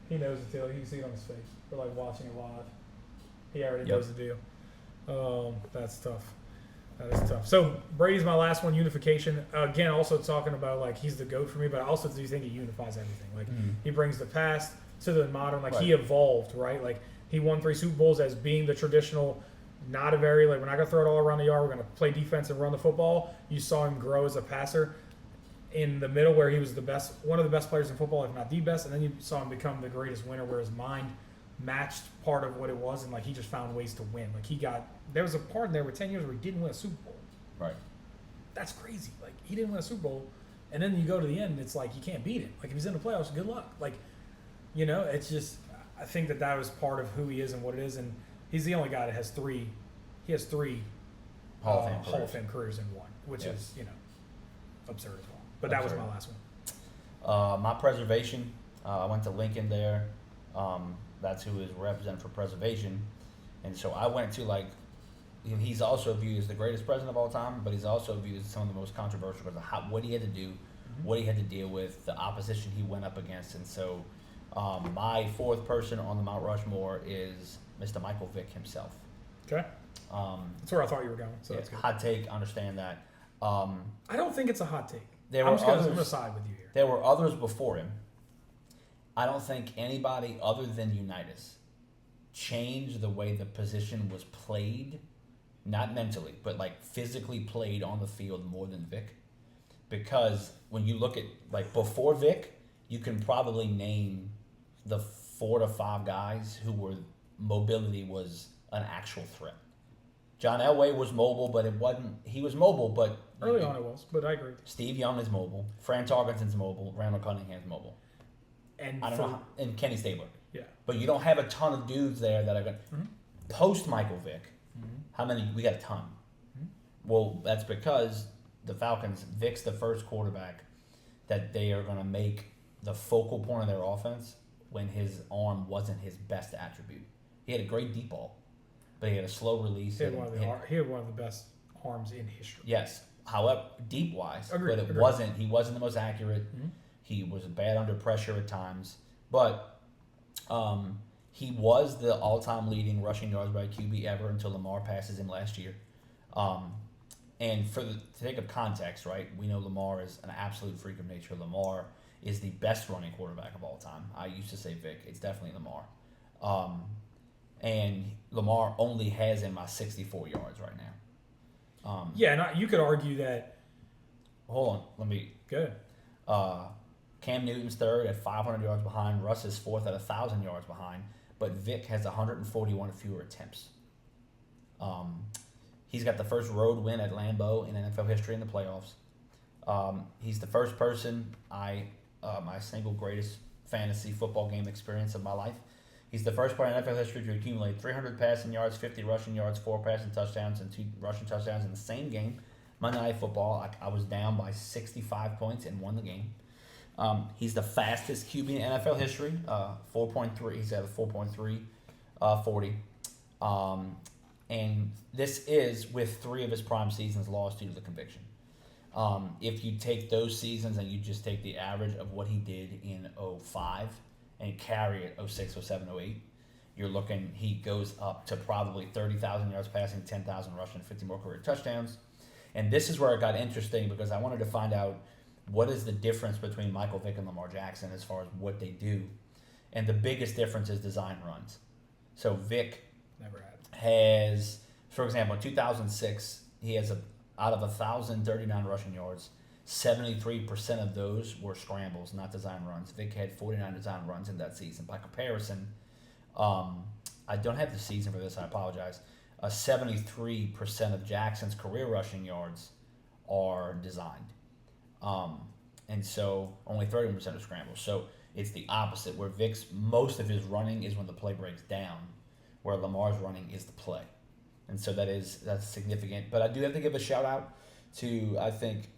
He knows it too. You can see it on his face. We're like watching it live. He already Yep. knows the deal. That's tough. That is tough. So Brady's my last one. Unification. Again, also talking about like he's the GOAT for me, but I also do think he unifies everything. Like he brings the past to the modern. Like he evolved, right? Like he won 3 Super Bowls as being the traditional. Not a very like we're not gonna throw it all around the yard. We're gonna play defense and run the football. You saw him grow as a passer in the middle, where he was the best, one of the best players in football, if not the best. And then you saw him become the greatest winner, where his mind matched part of what it was, and like he just found ways to win. Like there was a part in there with 10 years where he didn't win a Super Bowl. Right. That's crazy. Like he didn't win a Super Bowl, And then you go to the end, and it's like you can't beat him. Like if he's in the playoffs, good luck. Like, it's just I think that was part of who he is and what it is, and he's the only guy that has three. He has three Hall of Fame careers in one, which is absurd as well. But that was my last one. My preservation. I went to Lincoln there. That's who is represented for preservation, and so I went to he's also viewed as the greatest president of all time, but he's also viewed as some of the most controversial because of what he had to do, what he had to deal with, the opposition he went up against. And so my fourth person on the Mount Rushmore is Mr. Michael Vick himself. Okay. That's where I thought you were going. So that's good. Hot take, understand that. I don't think it's a hot take. I'm going to side with you here. There were others before him. I don't think anybody other than Unitas changed the way the position was played. Not mentally, but physically played on the field more than Vic. Because when you look at before Vic, you can probably name the 4 to 5 guys who were mobility was an actual threat. John Elway was mobile, but he was mobile, but early on it was, but I agree. Steve Young is mobile, Fran Tarkenton's mobile, Randall Cunningham's mobile. And and Kenny Stabler. Yeah. But you don't have a ton of dudes there that are going to post Michael Vick. How many? We got a ton. Well, that's because the Falcons, Vic's the first quarterback that they are going to make the focal point of their offense when his arm wasn't his best attribute. He had a great deep ball, but he had a slow release. He had one of the best arms in history. Yes. However, deep-wise, Agreed. He wasn't the most accurate. He was bad under pressure at times. But he was the all-time leading rushing yards by QB ever until Lamar passes him last year. And for the sake of context, right, we know Lamar is an absolute freak of nature. Lamar is the best running quarterback of all time. I used to say Vic. It's definitely Lamar. And Lamar only has him by 64 yards right now. And you could argue that. Hold on. Let me. Good. Cam Newton's third at 500 yards behind. Russ is fourth at 1,000 yards behind. But Vic has 141 fewer attempts. He's got the first road win at Lambeau in NFL history in the playoffs. He's the first person my single greatest fantasy football game experience of my life. He's the first player in NFL history to accumulate 300 passing yards, 50 rushing yards, 4 passing touchdowns, and 2 rushing touchdowns in the same game. Monday Night Football, I was down by 65 points and won the game. He's the fastest QB in NFL history, 4.3. He's at a 4.3 40. And this is with 3 of his prime seasons lost due to the conviction. If you take those seasons and you just take the average of what he did in 05 and carry it 06, 07, 08, you're looking, he goes up to probably 30,000 yards passing, 10,000 rushing, 50 more career touchdowns. And this is where it got interesting because I wanted to find out what is the difference between Michael Vick and Lamar Jackson as far as what they do. And the biggest difference is design runs. So Vick Never had. has, for example, in 2006, he has out of 1,039 rushing yards, 73% of those were scrambles, not design runs. Vick had 49 design runs in that season. By comparison, I don't have the season for this, I apologize. 73% of Jackson's career rushing yards are designed. And so only 31% are scrambles. So it's the opposite, where Vick's, most of his running is when the play breaks down, where Lamar's running is the play. And so that's significant. But I do have to give a shout out to, I think,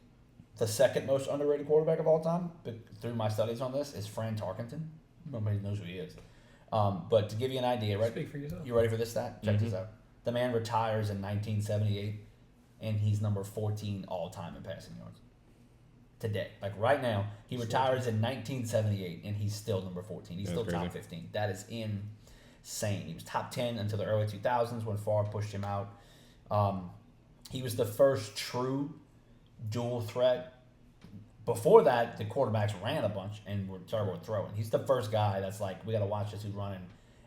the second most underrated quarterback of all time, but through my studies on this, is Fran Tarkenton. Nobody knows who he is. But to give you an idea, right? Speak for yourself. You ready for this stat? Check this out. The man retires in 1978, and he's number 14 all-time in passing yards. Today. Like right now, he retires in 1978, and he's still number 14. He's still crazy. top 15. That is insane. He was top 10 until the early 2000s when Favre pushed him out. He was the first true dual threat. Before that, the quarterbacks ran a bunch and were terrible at throwing. He's the first guy that's like, we got to watch this who's running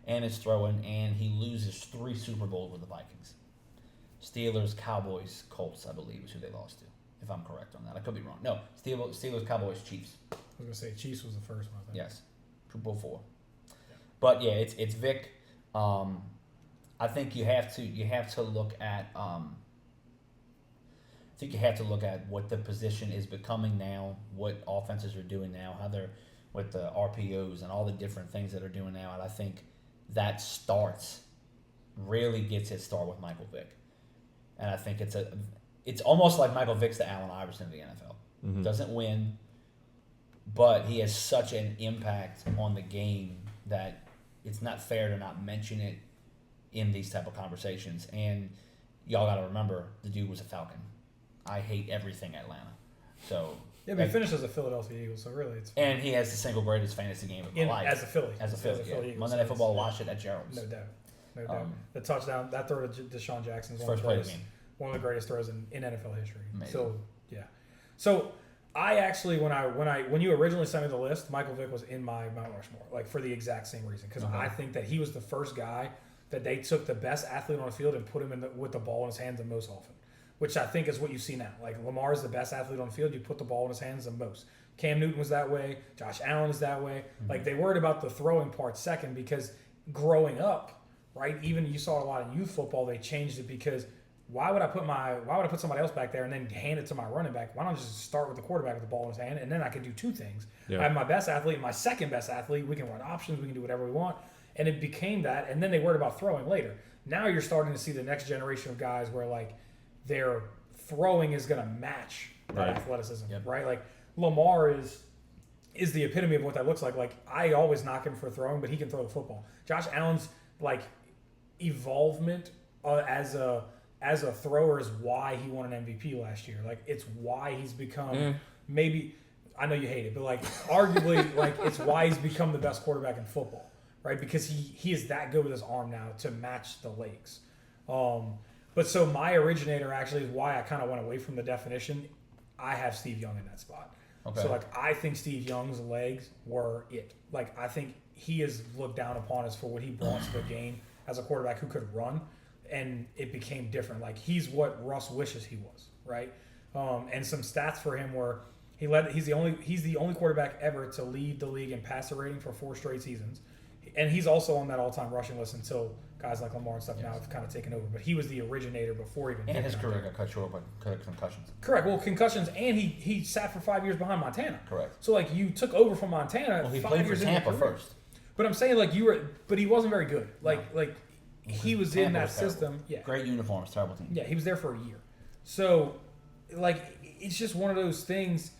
and is throwing, and he loses 3 Super Bowls with the Vikings. Steelers, Cowboys, Colts, I believe, is who they lost to, if I'm correct on that. I could be wrong. No, Steelers, Cowboys, Chiefs. I was going to say Chiefs was the first one, I think. Yes, Super Bowl 4. Yeah. But yeah, it's Vic. I think you have to look at think you have to look at what the position is becoming now, what offenses are doing now, how they're with the RPOs and all the different things that are doing now. And I think that really gets its start with Michael Vick. And I think it's almost like Michael Vick's the Allen Iverson of the NFL. Mm-hmm. Doesn't win, but he has such an impact on the game that it's not fair to not mention it in these type of conversations. And y'all got to remember, the dude was a Falcon. I hate everything Atlanta. So Yeah, but he finished as a Philadelphia Eagle, so really it's and he has the single greatest fantasy game of my life. as a Philly. As a Philly, yeah. Eagle, Monday so Night Football, watch it at Gerald's. No doubt. The touchdown, that throw to Deshaun Jackson's First play of the game. one of the greatest throws in NFL history. Amazing. So yeah. So I actually when you originally sent me the list, Michael Vick was in my Mount Rushmore, like for the exact same reason, because I think that he was the first guy that they took the best athlete on the field and put him with the ball in his hands the most often, which I think is what you see now. Like Lamar is the best athlete on the field, you put the ball in his hands the most. Cam Newton was that way. Josh Allen is that way. Mm-hmm. Like they worried about the throwing part second because growing up, right? Even you saw a lot in youth football. They changed it because why would I put somebody else back there and then hand it to my running back? Why don't I just start with the quarterback with the ball in his hand and then I can do two things. Yeah. I have my best athlete and my second best athlete. We can run options. We can do whatever we want. And it became that. And then they worried about throwing later. Now you're starting to see the next generation of guys where like their throwing is going to match that athleticism, right? Like Lamar is the epitome of what that looks like. Like I always knock him for throwing, but he can throw the football. Josh Allen's like evolvement as a thrower is why he won an MVP last year. Like it's why he's become maybe I know you hate it, but like arguably like it's why he's become the best quarterback in football, right? Because he is that good with his arm now to match the legs. But so my originator actually is why I kind of went away from the definition. I have Steve Young in that spot. Okay. So like I think Steve Young's legs were it. Like I think he is looked down upon as for what he brought to the game as a quarterback who could run, and it became different. Like he's what Russ wishes he was, right? And some stats for him were he's the only quarterback ever to lead the league in passer rating for 4 straight seasons, and he's also on that all-time rushing list until guys like Lamar and stuff now have kind of taken over. But he was the originator before even. And his career got cut short by concussions. Correct. Well, concussions, and he sat for 5 years behind Montana. Correct. So like you took over from Montana. Well, he 5 played for years Tampa into your career. first. But I'm saying like but he wasn't very good. Like he was in Tampa that was terrible. system. Yeah. Great uniforms, terrible team. Yeah, he was there for a year. So like it's just one of those things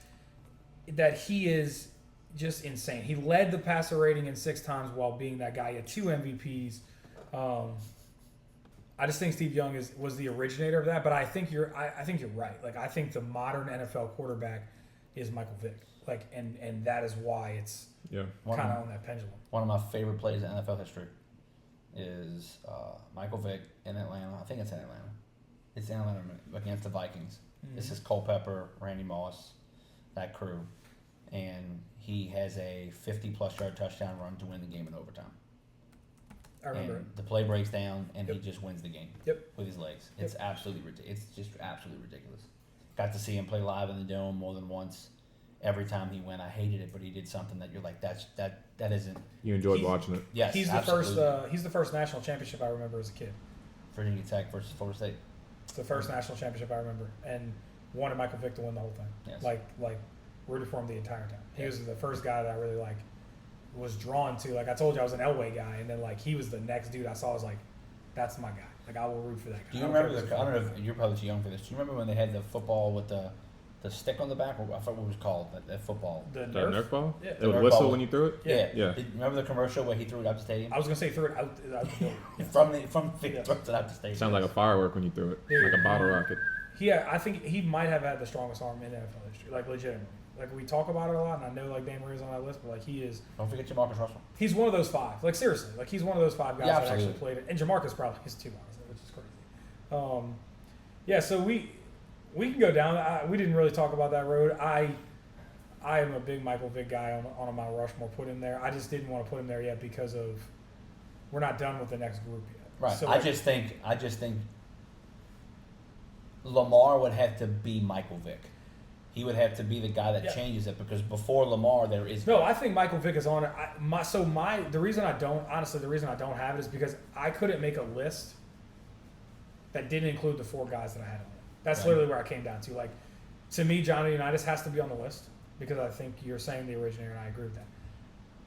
that he is just insane. He led the passer rating in 6 times while being that guy. He had 2 MVPs. I just think Steve Young was the originator of that, but I think you're right. Like I think the modern NFL quarterback is Michael Vick. Like and that is why it's kind of on that pendulum. One of my favorite plays in NFL history is Michael Vick in Atlanta. I think it's in Atlanta. It's in Atlanta against the Vikings. Mm-hmm. This is Culpepper, Randy Moss, that crew, and he has a 50-plus yard touchdown run to win the game in overtime. I remember and the play breaks down, and he just wins the game. Yep. With his legs. It's absolutely ridiculous. It's just absolutely ridiculous. Got to see him play live in the Dome more than once. Every time he went, I hated it, but he did something that you're like, that isn't. You enjoyed watching it. Yes, he's absolutely. the first. He's the first national championship I remember as a kid. Virginia Tech versus Florida State. It's the first national championship I remember, and wanted Michael Vick to win the whole thing. Yes. Like rooted for him the entire time. He was the first guy that I really was drawn to. Like I told you, I was an Elway guy, and then he was the next dude I saw. I was like, that's my guy. Like I will root for that guy. Do you remember I don't know if you're probably too young for this. Do you remember when they had the football with the stick on the back? I forgot what it was called. That football. The The Nerf ball? Yeah. It would Nerf whistle ball. when you threw it? Yeah. Remember the commercial where he threw it out the stadium? I was gonna say threw it out the building. Yeah. From throws it out the stadium. Sounds like a firework when you threw it, like a bottle rocket. I think he might have had the strongest arm in NFL history. Like legitimately. Like we talk about it a lot, and I know Dan Marie's on that list, but he is. Don't forget your Marcus Russell. He's one of those 5. Like seriously, he's one of those 5 guys that absolutely. actually played it. And Jamarcus probably is too, honestly, which is crazy. So we can go down. We didn't really talk about that road. I am a big Michael Vick guy on Mount Rushmore. Put him there. I just didn't want to put him there yet because of we're not done with the next group yet. Right. So I just think Lamar would have to be Michael Vick. He would have to be the guy that changes it because before Lamar there is no. I think Michael Vick is on it. The reason I don't have it is because I couldn't make a list that didn't include the 4 guys that I had on it. That's Right. literally where I came down to. Like, to me, Johnny Unitas has to be on the list because I think you're saying the originator, and I agree with that.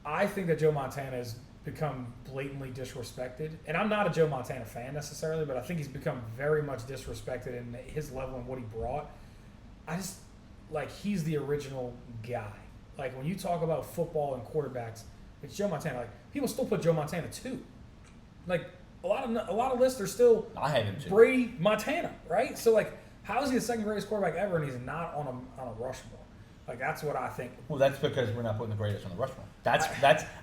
I think that Joe Montana has become blatantly disrespected, and I'm not a Joe Montana fan necessarily, but I think he's become very much disrespected in his level and what he brought. I just like he's the original guy. Like when you talk about football and quarterbacks, it's Joe Montana. Like people still put Joe Montana 2. Like a lot of lists are still I have him too. Brady Montana, right? So like, how is he the second greatest quarterback ever, and he's not on a Rushmore? Like that's what I think. Well, that's because we're not putting the greatest on the Rushmore. That's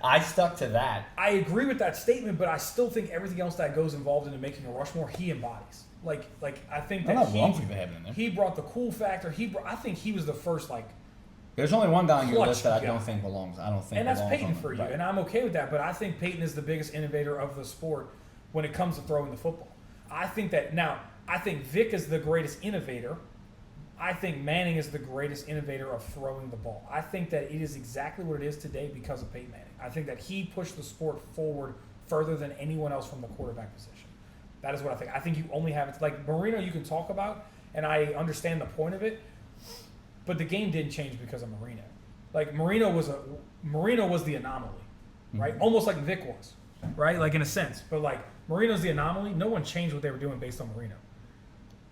I stuck to that. I agree with that statement, but I still think everything else that goes involved into making a Rushmore, he embodies. Like I think I'm that not wrong for even having him there. he brought the cool factor. I think he was the first There's only one guy on your Clutch list that I guy. don't think belongs. I don't think. and that's belongs Peyton on- for you, right. and I'm okay with that. But I think Peyton is the biggest innovator of the sport when it comes to throwing the football. I think Vic is the greatest innovator. I think Manning is the greatest innovator of throwing the ball. I think that it is exactly what it is today because of Peyton Manning. I think that he pushed the sport forward further than anyone else from the quarterback position. That is what I think. I think you only have it like Marino. You can talk about, and I understand the point of it, but the game didn't change because of Marino. Like Marino was the anomaly, right? Almost like Vic was, right? Like in a sense, but like Marino's the anomaly. No one changed what they were doing based on Marino.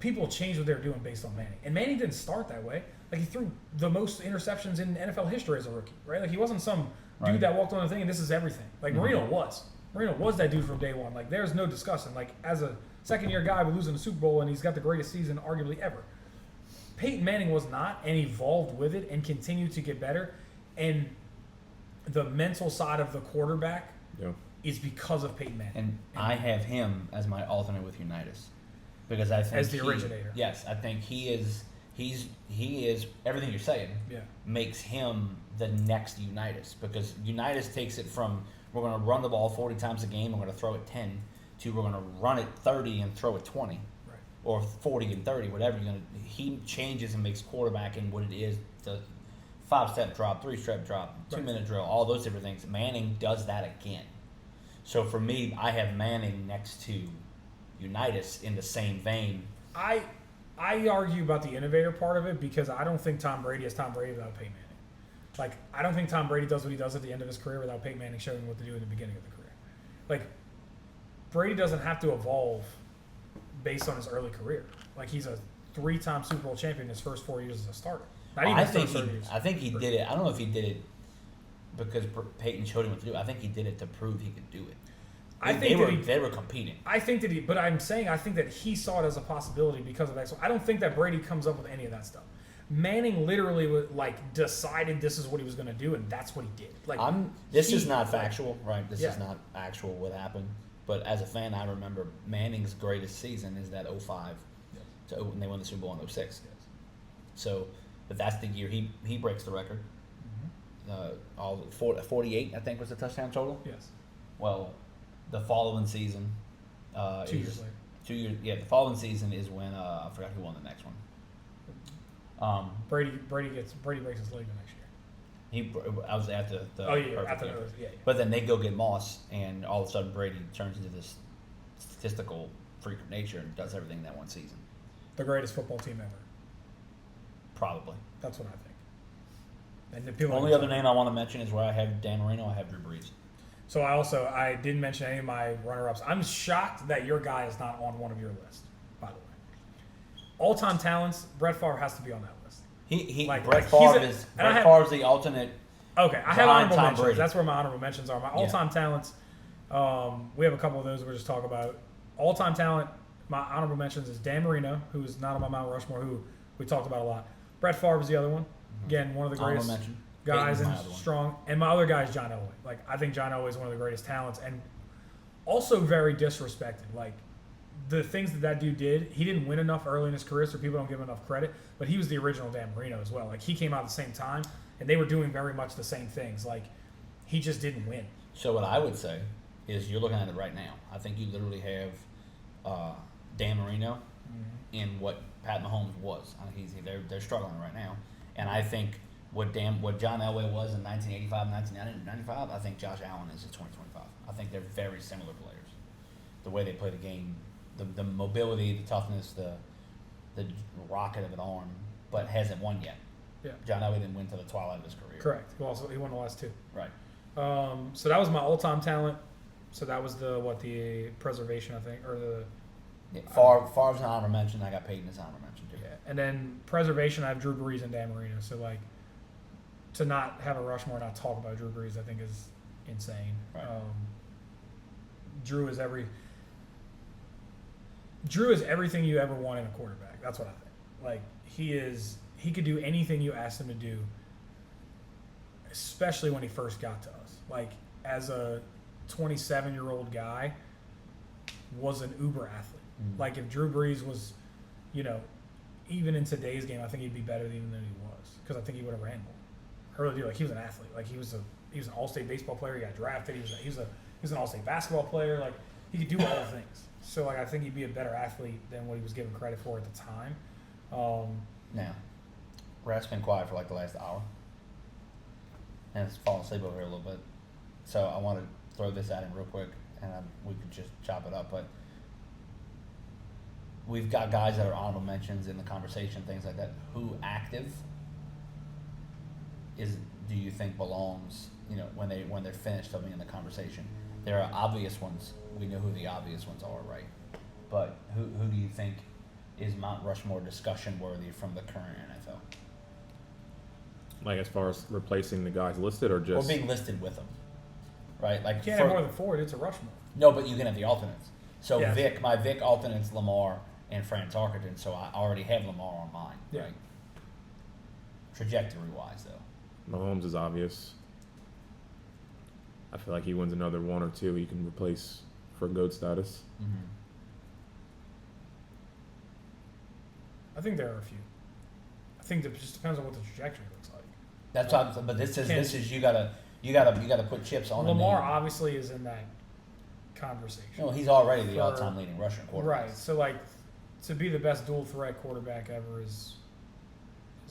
People changed what they were doing based on Manning, and Manning didn't start that way. Like he threw the most interceptions in NFL history as a rookie, right? Like he wasn't some dude Right. that walked on the thing and this is everything. Like Marino was that dude from day one. Like there's no discussion. Like as a second-year guy, we're losing the Super Bowl, and he's got the greatest season arguably ever. Peyton Manning was not, and evolved with it and continued to get better. And the mental side of the quarterback Yeah. is because of Peyton Manning. And I have him as my alternate with Unitas because I think As the originator. Yes, I think he is everything you're saying. Yeah. Makes him the next Unitas because Unitas takes it from we're going to run the ball 40 times a game, we're going to throw it 10, to we're going to run it 30 and throw it 20, Right. or 40 and 30, whatever you're going to. He changes and makes quarterbacking what it is: the 5-step drop, 3-step drop, 2-minute drill, all those different things. Manning does that again. So for me, I have Manning next to Unitas in the same vein. I argue about the innovator part of it because I don't think Tom Brady is Tom Brady without Peyton Manning. Like, I don't think Tom Brady does what he does at the end of his career without Peyton Manning showing him what to do in the beginning of the career. Like, Brady doesn't have to evolve based on his early career. Like, he's a 3-time Super Bowl champion his first 4 years as a starter. Not even I his think first 30 years. I think he did it. I don't know if he did it because Peyton showed him what to do. I think he did it to prove he could do it. I They think that they were competing. I think that but I'm saying I think that he saw it as a possibility because of that. So I don't think that Brady comes up with any of that stuff. Manning literally decided this is what he was going to do, and that's what he did. Like This is not factual, right? This Yeah. is not actual what happened. But as a fan, I remember Manning's greatest season is that 05, and they won the Super Bowl in 06. So, but that's the year he breaks the record. All 48, I think, was the touchdown total. Yes. Well, the following season, 2 years later. 2 years. Yeah, the following season is when I forgot who won the next one. Brady breaks his leg the next year. I was at the After year. yeah. But then they go get Moss, and all of a sudden Brady turns into this statistical freak of nature and does everything that one season. The greatest football team ever. Probably. That's what I think. And the people Only other name I want to mention is where I have Dan Marino. I have Drew Brees. So I didn't mention any of my runner-ups. I'm shocked that your guy is not on one of your lists, by the way. All-time talents, Brett Favre has to be on that list. Brett Favre's the alternate. Okay, I have behind honorable Tom mentions. Brady. That's where my honorable mentions are. My all-time talents, we have a couple of those we'll just talk about. All-time talent, my honorable mentions is Dan Marino, who is not on my Mount Rushmore, who we talked about a lot. Brett Favre is the other one. Again, one of the Honorable greatest mention. guys Peyton's and my other one. strong. And my other guy is John Elway. Like, I think John Elway is one of the greatest talents and also very disrespected. Like, the things that dude did, he didn't win enough early in his career, so people don't give him enough credit. But he was the original Dan Marino as well. Like, he came out at the same time, and they were doing very much the same things. Like, he just didn't win. So what I would say is you're looking at it right now. I think you literally have Dan Marino in what Pat Mahomes was. They're struggling right now. And I think what John Elway was in 1985, 1995, I think Josh Allen is in 2025. I think they're very similar players. The way they play the game, the mobility, the toughness, the the rocket of an arm, but hasn't won yet. Yeah. John Elway didn't win till the twilight of his career. Correct. He won the last 2. Right. So that was my all-time talent. So that was the preservation, I think, or the Yeah, Favre's an honorable mention. I got Peyton as honorable mention too. yeah. And then preservation, I have Drew Brees and Dan Marino. So like to not have a Rushmore and not talk about Drew Brees, I think is insane. Right. Drew is everything you ever want in a quarterback. That's what I think. Like he could do anything you asked him to do, especially when he first got to us. Like as a 27-year-old guy, was an uber athlete. Mm-hmm. Like if Drew Brees was, even in today's game, I think he'd be better even than he was because I think he would have ran more. I really do. Like he was an athlete. Like he was an all-state baseball player. He got drafted. He was an all-state basketball player. Like he could do all the things. So like I think he'd be a better athlete than what he was given credit for at the time. Now, Rat's been quiet for like the last hour, and it's falling asleep over here a little bit. So I want to throw this at him real quick, and we could just chop it up. But we've got guys that are honorable mentions in the conversation, things like that. Who active do you think belongs? When they're finished of being in the conversation, there are obvious ones. We know who the obvious ones are, right? But who do you think is Mount Rushmore discussion worthy from the current NFL? Like as far as replacing the guys listed, or just Or being listed with them, right? Like You can't have more than 4. It's a Rushmore. no, but you can have the alternates. So Yeah. my Vic alternates Lamar and Fran Tarkenton. So I already have Lamar on mine, Yeah. right? Trajectory wise, though. Mahomes is obvious. I feel like he wins another 1 or 2. He can replace for GOAT status. Mm-hmm. I think there are a few. I think it just depends on what the trajectory looks like. That's what I'm saying. But this is you gotta put chips on. Lamar a name. obviously is in that conversation. No, he's already the For- all-time leading rushing quarterback. Right. So like to be the best dual threat quarterback ever is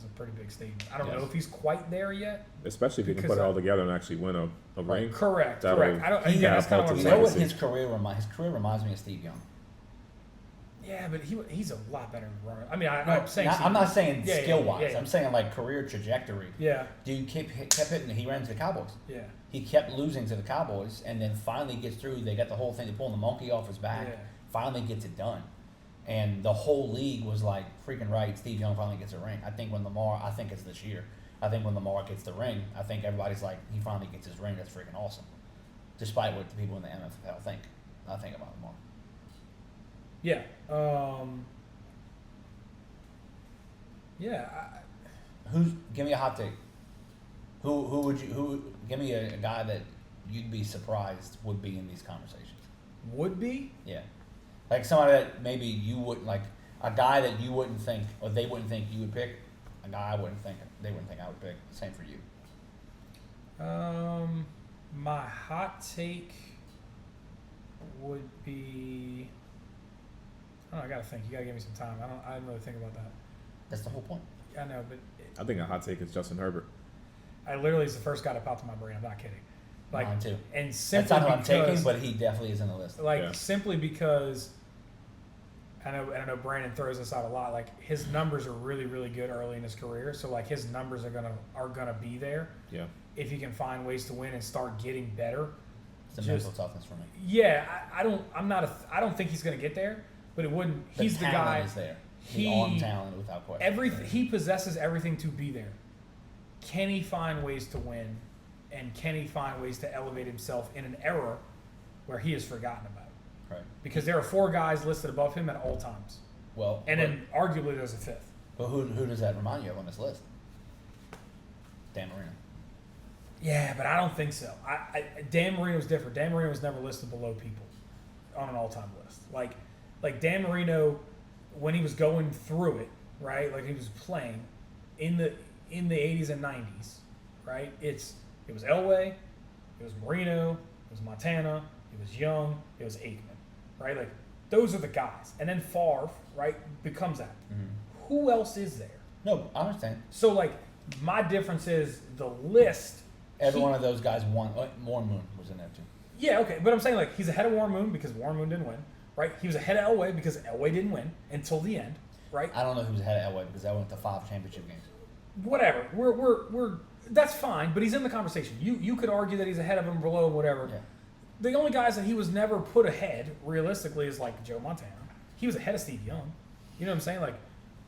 a pretty big statement. I don't Yes. know if he's quite there yet. Especially if he can Because put it all together and actually win a ring. Correct. That'll Correct. I don't. catapult Yeah, that's kind of what I'm his You know saying. what legacy. his career reminds me of Steve Young. Yeah, but he's a lot better than Roman. I mean, No, I'm saying I'm not saying Yeah, yeah, skill wise. yeah, yeah. I'm saying like career trajectory. Yeah. Dude kept hitting. He ran to the Cowboys. Yeah. He kept losing to the Cowboys, and then finally gets through. They got the whole thing. They're pulling the monkey off his back. Yeah. Finally gets it done, and the whole league was like freaking right. Steve Young finally gets a ring. I think it's this year. I think when Lamar gets the ring, I think everybody's like, he finally gets his ring. That's freaking awesome. Despite what the people in the NFL think, I think about Lamar. Yeah. Yeah. Give me a hot take. Who give me a guy that you'd be surprised would be in these conversations. Would be? Yeah. Like somebody that maybe you wouldn't, like a guy that you wouldn't think, or they wouldn't think you would pick, a guy they wouldn't think I would pick. Same for you. My hot take would be. Oh, I gotta think. You gotta give me some time. I didn't really think about that. That's the whole point. I know, but I think a hot take is Justin Herbert. I literally is the first guy that popped in my brain. I'm not kidding. Like, Mine too. and That's simply not who I'm because, taking, but he definitely is in the list. like Yeah. simply because I know Brandon throws this out a lot. Like his numbers are really, really good early in his career. So like his numbers are gonna be there Yeah. if he can find ways to win and start getting better. It's the mental toughness for me. Yeah, I don't think he's gonna get there, but it wouldn't. He's the talent guy. is there. The He arm talent without question. He possesses everything to be there. Can he find ways to win, and can he find ways to elevate himself in an era where he is forgotten about? Right. Because there are 4 guys listed above him at all times, Well, and then arguably there's a 5th. but who does that remind you of on this list? Dan Marino. Yeah, but I don't think so. Dan Marino's different. Dan Marino was never listed below people on an all-time list. Like Dan Marino, when he was going through it, right? Like he was playing in the 80s and 90s, right? It was Elway, it was Marino, it was Montana, it was Young, it was Aikman, right? Like those are the guys. And then Favre, right, becomes that. Mm-hmm. Who else is there? No, I understand. So like my difference is the list. Every one of those guys won. Warren Moon was in there too. Yeah, okay, but I'm saying like he's ahead of Warren Moon because Warren Moon didn't win, right? He was ahead of Elway because Elway didn't win until the end. right? I don't know who's ahead of Elway because I went to 5 championship games. Whatever. We're that's fine, but he's in the conversation. You could argue that he's ahead of him, below, whatever. Yeah. The only guys that he was never put ahead, realistically, is like Joe Montana. He was ahead of Steve Young. You know what I'm saying? Like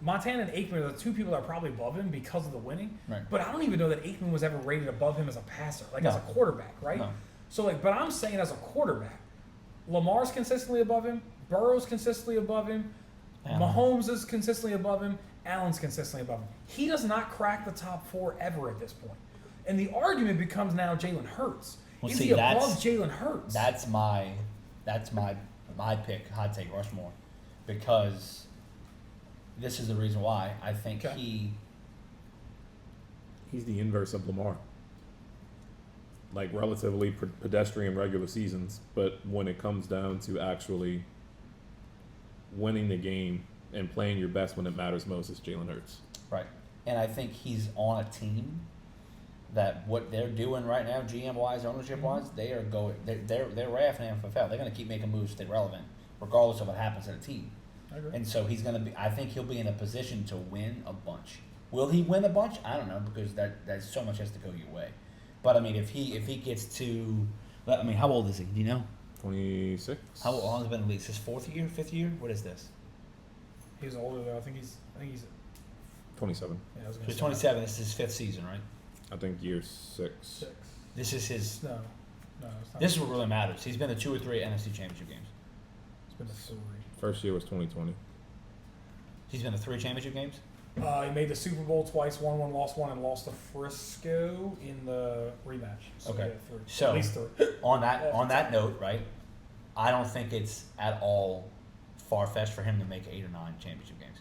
Montana and Aikman are the 2 people that are probably above him because of the winning. Right. But I don't even know that Aikman was ever rated above him as a passer, like as a quarterback, right? No. So like, but I'm saying as a quarterback, Lamar's consistently above him, Burrow's consistently above him, Mahomes is consistently above him, Allen's consistently above him. He does not crack the top 4 ever at this point. And the argument becomes now Jalen Hurts. Well, is see, he above Jalen Hurts? That's my pick, hot take Rushmore, because this is the reason why I think Okay. He's the inverse of Lamar. Like relatively pedestrian regular seasons, but when it comes down to actually winning the game and playing your best when it matters most, is Jalen Hurts. right, and I think he's on a team that what they're doing right now, GM wise, ownership wise, they are going. They're right after the NFL. They're going to keep making moves to stay relevant, regardless of what happens to the team. I agree. And so he's going to be. I think he'll be in a position to win a bunch. Will he win a bunch? I don't know, because that so much has to go your way. But I mean, if he gets to, I mean, how old is he? Do you know? 26. How long has he been in the league? His 4th year, 5th year? What is this? He's older though. I think he's 27. yeah, I was So gonna he's say 27. This is his 5th season, right? I think year 6. 6. This is his. No, it's not. This is what really matters. He's been to 2 or 3 NFC Championship games. It's been a 3. First year was 2020. He's been to 3 championship games. He made the Super Bowl twice, won one, and lost to Frisco in the rematch. So Okay. yeah, 3. So- at least 3. On that note, right? I don't think it's at all far fetched for him to make 8 or 9 championship games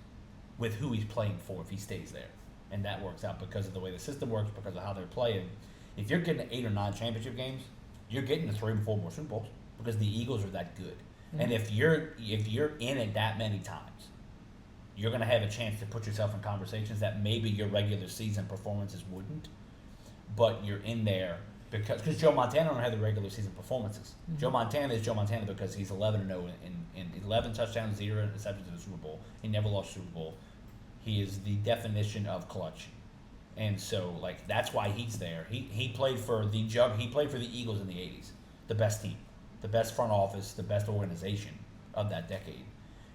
with who he's playing for if he stays there, and that works out because of the way the system works, because of how they're playing. If you're getting 8 or 9 championship games, you're getting to 3 or 4 more Super Bowls because the Eagles are that good. And if you're in it that many times, you're going to have a chance to put yourself in conversations that maybe your regular season performances wouldn't, but you're in there because Joe Montana don't have the regular season performances. Joe Montana is Joe Montana because he's 11-0 in 11 touchdowns, 0 interceptions in the Super Bowl. He never lost Super Bowl. He is the definition of clutch, and so like that's why he's there. He played for the Eagles in the '80s, the best team, the best front office, the best organization of that decade.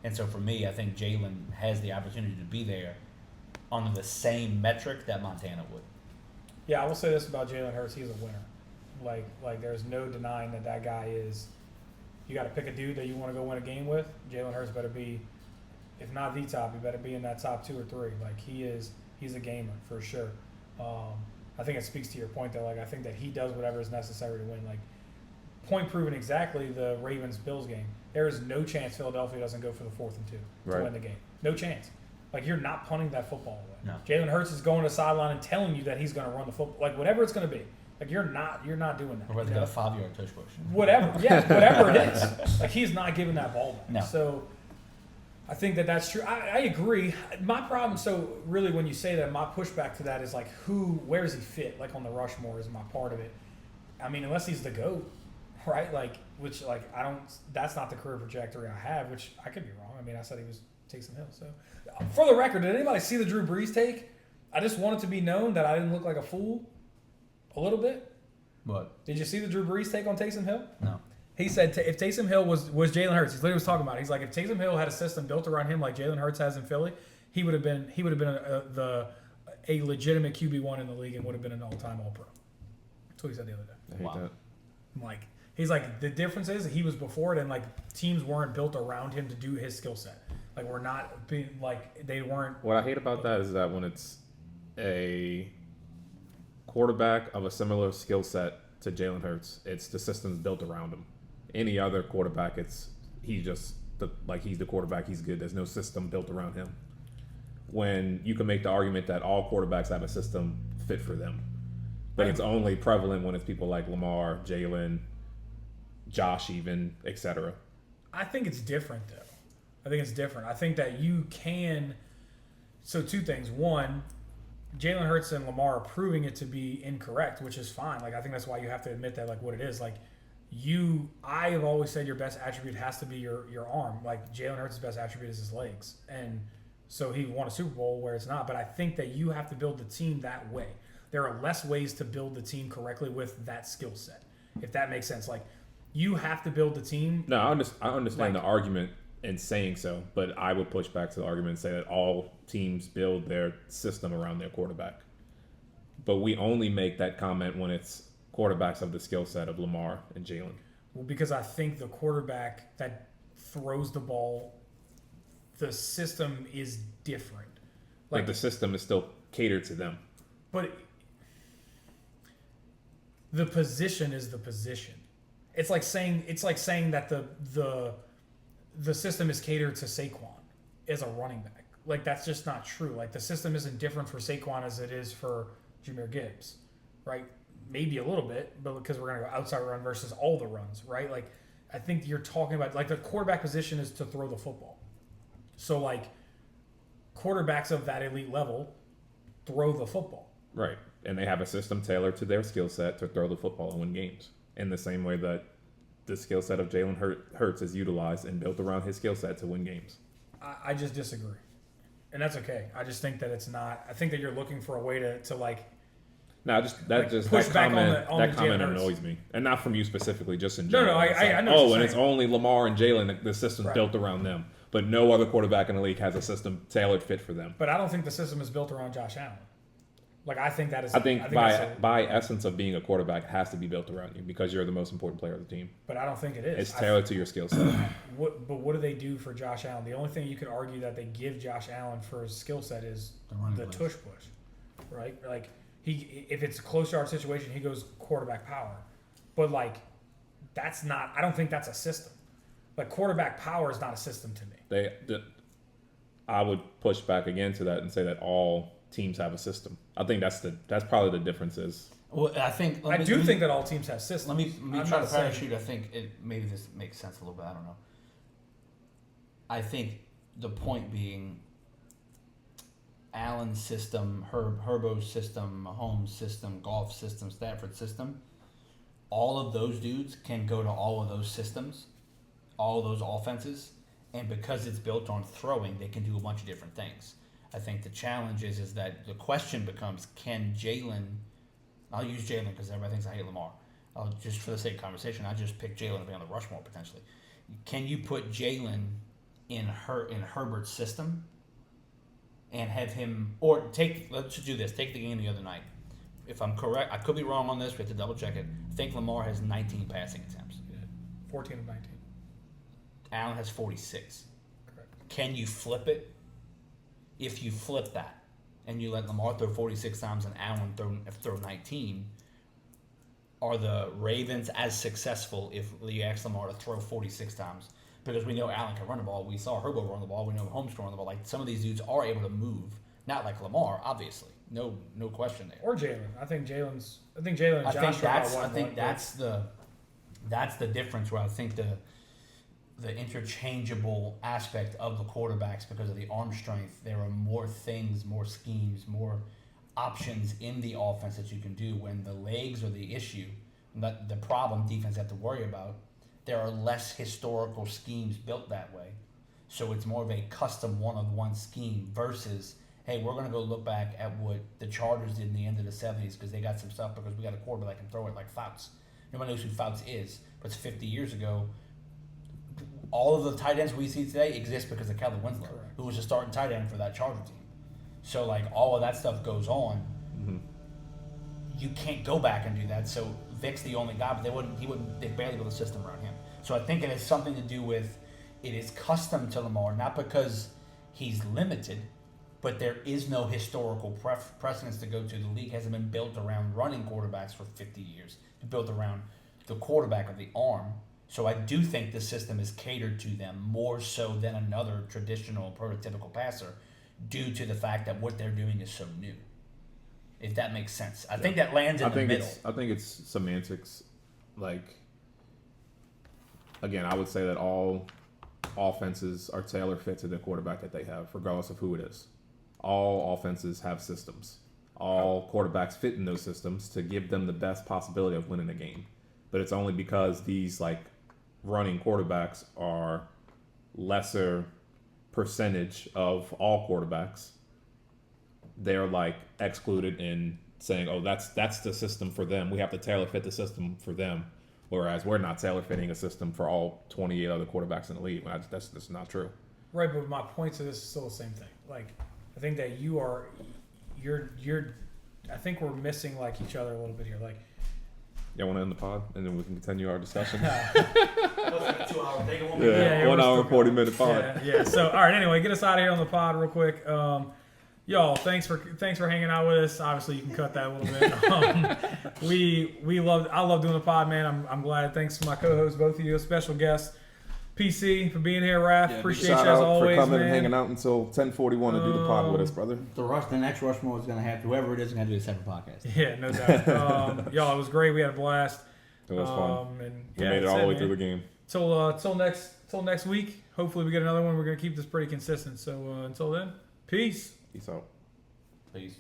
And so for me, I think Jalen has the opportunity to be there under the same metric that Montana would. Yeah, I will say this about Jalen Hurts: he's a winner. Like there's no denying that guy is. You got to pick a dude that you want to go win a game with. Jalen Hurts better be, if not the top, he better be in that top 2 or 3. Like he's a gamer for sure. I think it speaks to your point though. Like I think that he does whatever is necessary to win. Like point proven exactly the Ravens-Bills game. There is no chance Philadelphia doesn't go for the 4th and 2 to Right. win the game. No chance. Like you're not punting that football away. No. Jalen Hurts is going to the sideline and telling you that he's going to run the football. Like whatever it's going to be. Like you're not doing that. Or whether you they know? got a 5-yard tush push. Whatever it is. Like he's not giving that ball back. No. So I think that's true. I agree. My problem, so really when you say that, my pushback to that is like where does he fit? Like on the Rushmore is my part of it. I mean, unless he's the GOAT, right? Like that's not the career trajectory I have, which I could be wrong. I mean, I said he was Taysom Hill. So for the record, did anybody see the Drew Brees take? I just want it to be known that I didn't look like a fool a little bit. What? Did you see the Drew Brees take on Taysom Hill? No. He said if Taysom Hill was Jalen Hurts, he literally was talking about it. He's like, if Taysom Hill had a system built around him like Jalen Hurts has in Philly, he would have been a legitimate QB1 in the league and would have been an all-time All-Pro. That's what he said the other day. I hate Wow. that. I'm like, he's like, the difference is he was before it, and like teams weren't built around him to do his skill set. Like we're not being like they weren't. What I hate about that is that when it's a quarterback of a similar skill set to Jalen Hurts, it's the system's built around him. Any other quarterback, he's the quarterback. He's good. There's no system built around him. When you can make the argument that all quarterbacks have a system fit for them, but it's only prevalent when it's people like Lamar, Jalen, Josh, even, etc. I think it's different though. I think it's different. I think that you can. So 2 things. One, Jalen Hurts and Lamar are proving it to be incorrect, which is fine. Like I think that's why you have to admit that, like what it is. Like I have always said your best attribute has to be your arm. Like Jalen Hurts' best attribute is his legs, and so he won a Super Bowl where it's not. But I think that you have to build the team that way. There are less ways to build the team correctly with that skill set, if that makes sense. Like, you have to build the team. No, I understand the argument in saying so, but I would push back to the argument and say that all teams build their system around their quarterback. But we only make that comment when it's quarterbacks of the skill set of Lamar and Jalen. Well, because I think the quarterback that throws the ball, the system is different. Like the system is still catered to them. But the position is the position. It's like saying that the system is catered to Saquon as a running back. Like, that's just not true. Like, the system isn't different for Saquon as it is for Jahmyr Gibbs, right? Maybe a little bit, but because we're going to go outside run versus all the runs, right? Like, I think you're talking about, like, the quarterback position is to throw the football. So, like, quarterbacks of that elite level throw the football. Right. And they have a system tailored to their skill set to throw the football and win games. In the same way that the skill set of Jalen Hurts is utilized and built around his skill set to win games. I just disagree. And that's okay. I just think that it's not. I think that you're looking for a way to like. No, that comment annoys me, and not from you specifically, just in general. No, I know. Oh, and it's only Lamar and Jalen. The system's built around them, but no other quarterback in the league has a system tailored fit for them. But I don't think the system is built around Josh Allen. Like, I think that is. I think by essence of being a quarterback, it has to be built around you because you're the most important player of the team. But I don't think it is. It's tailored to your skill set. But what do they do for Josh Allen? The only thing you could argue that they give Josh Allen for his skill set is the tush push, right? Like, if it's a close yard situation, he goes quarterback power. But, like, that's not. I don't think that's a system. Like, quarterback power is not a system to me. I would push back again to that and say that all teams have a system. I think that's probably the difference is. Well, I think think that all teams have systems. Let me try to parachute. I think maybe this makes sense a little bit. I don't know. I think the point being, Allen's system, Herbo's system, Mahomes' system, Goff's system, Stafford's system, all of those dudes can go to all of those systems, all of those offenses, and because it's built on throwing, they can do a bunch of different things. I think the challenge is that the question becomes, can Jalen, I'll use Jalen because everybody thinks I hate Lamar. Just for the sake of conversation, I just picked Jalen to be on the Rushmore potentially. Can you put Jalen in Herbert's system and have him, or let's just do this, take the game the other night. If I'm correct, I could be wrong on this, we have to double check it. I think Lamar has 19 passing attempts. 14 of 19. Allen has 46. Correct. Can you flip it? If you flip that and you let Lamar throw 46 times and Allen throw 19, are the Ravens as successful if you ask Lamar to throw 46 times? Because we know Allen can run the ball. We saw Herbo run the ball. We know Holmes can run the ball. Like, some of these dudes are able to move. Not like Lamar, obviously. No question there. Or Jalen. I think Jalen and Josh that's the difference where I think the interchangeable aspect of the quarterbacks, because of the arm strength, there are more things, more schemes, more options in the offense that you can do. When the legs are the issue, not the problem defense have to worry about, there are less historical schemes built that way. So it's more of a custom one-of-one scheme versus, hey, we're going to go look back at what the Chargers did in the end of the 70s because they got some stuff because we got a quarterback that can throw it like Fouts. Nobody knows who Fouts is, but it's 50 years ago. All of the tight ends we see today exist because of Kellen Winslow, who was a starting tight end for that Charger team. So, like, all of that stuff goes on. Mm-hmm. You can't go back and do that. So Vic's the only guy, but they barely build a system around him. So I think it has something to do with, it is custom to Lamar, not because he's limited, but there is no historical precedence to go to. The league hasn't been built around running quarterbacks for 50 years. It's built around the quarterback of the arm. So I do think the system is catered to them more so than another traditional prototypical passer, due to the fact that what they're doing is so new. If that makes sense. I think that lands in the middle. I think it's semantics. Like, again, I would say that all offenses are tailor fit to the quarterback that they have, regardless of who it is. All offenses have systems. All quarterbacks fit in those systems to give them the best possibility of winning a game. But it's only because these, like, running quarterbacks are lesser percentage of all quarterbacks, they're like excluded in saying, "Oh, that's the system for them. We have to tailor fit the system for them." Whereas we're not tailor fitting a system for all 28 other quarterbacks in the league. That's not true. Right, but my point to this is still the same thing. Like, I think that you're. I think we're missing like each other a little bit here. Like, Yeah, want to end the pod and then we can continue our discussion. What's like a 2 hour thing? It won't be Yeah, we're 1 hour still and 40-minute pod. yeah. So, all right. Anyway, get us out of here on the pod real quick. Y'all, thanks for hanging out with us. Obviously, you can cut that a little bit. I love doing the pod, man. I'm glad. Thanks to my co-hosts, both of you, a special guest, PC, for being here. Raph, appreciate you as always, for coming man. and hanging out until 10:41 to do the pod with us, brother. The next Rushmore is going to have whoever it is going to do a separate podcast. Yeah, no doubt. Y'all, it was great. We had a blast. It was fun. And We made it all the way through the game. Till next week. Hopefully, we get another one. We're gonna keep this pretty consistent. So until then, peace. Peace out. Peace.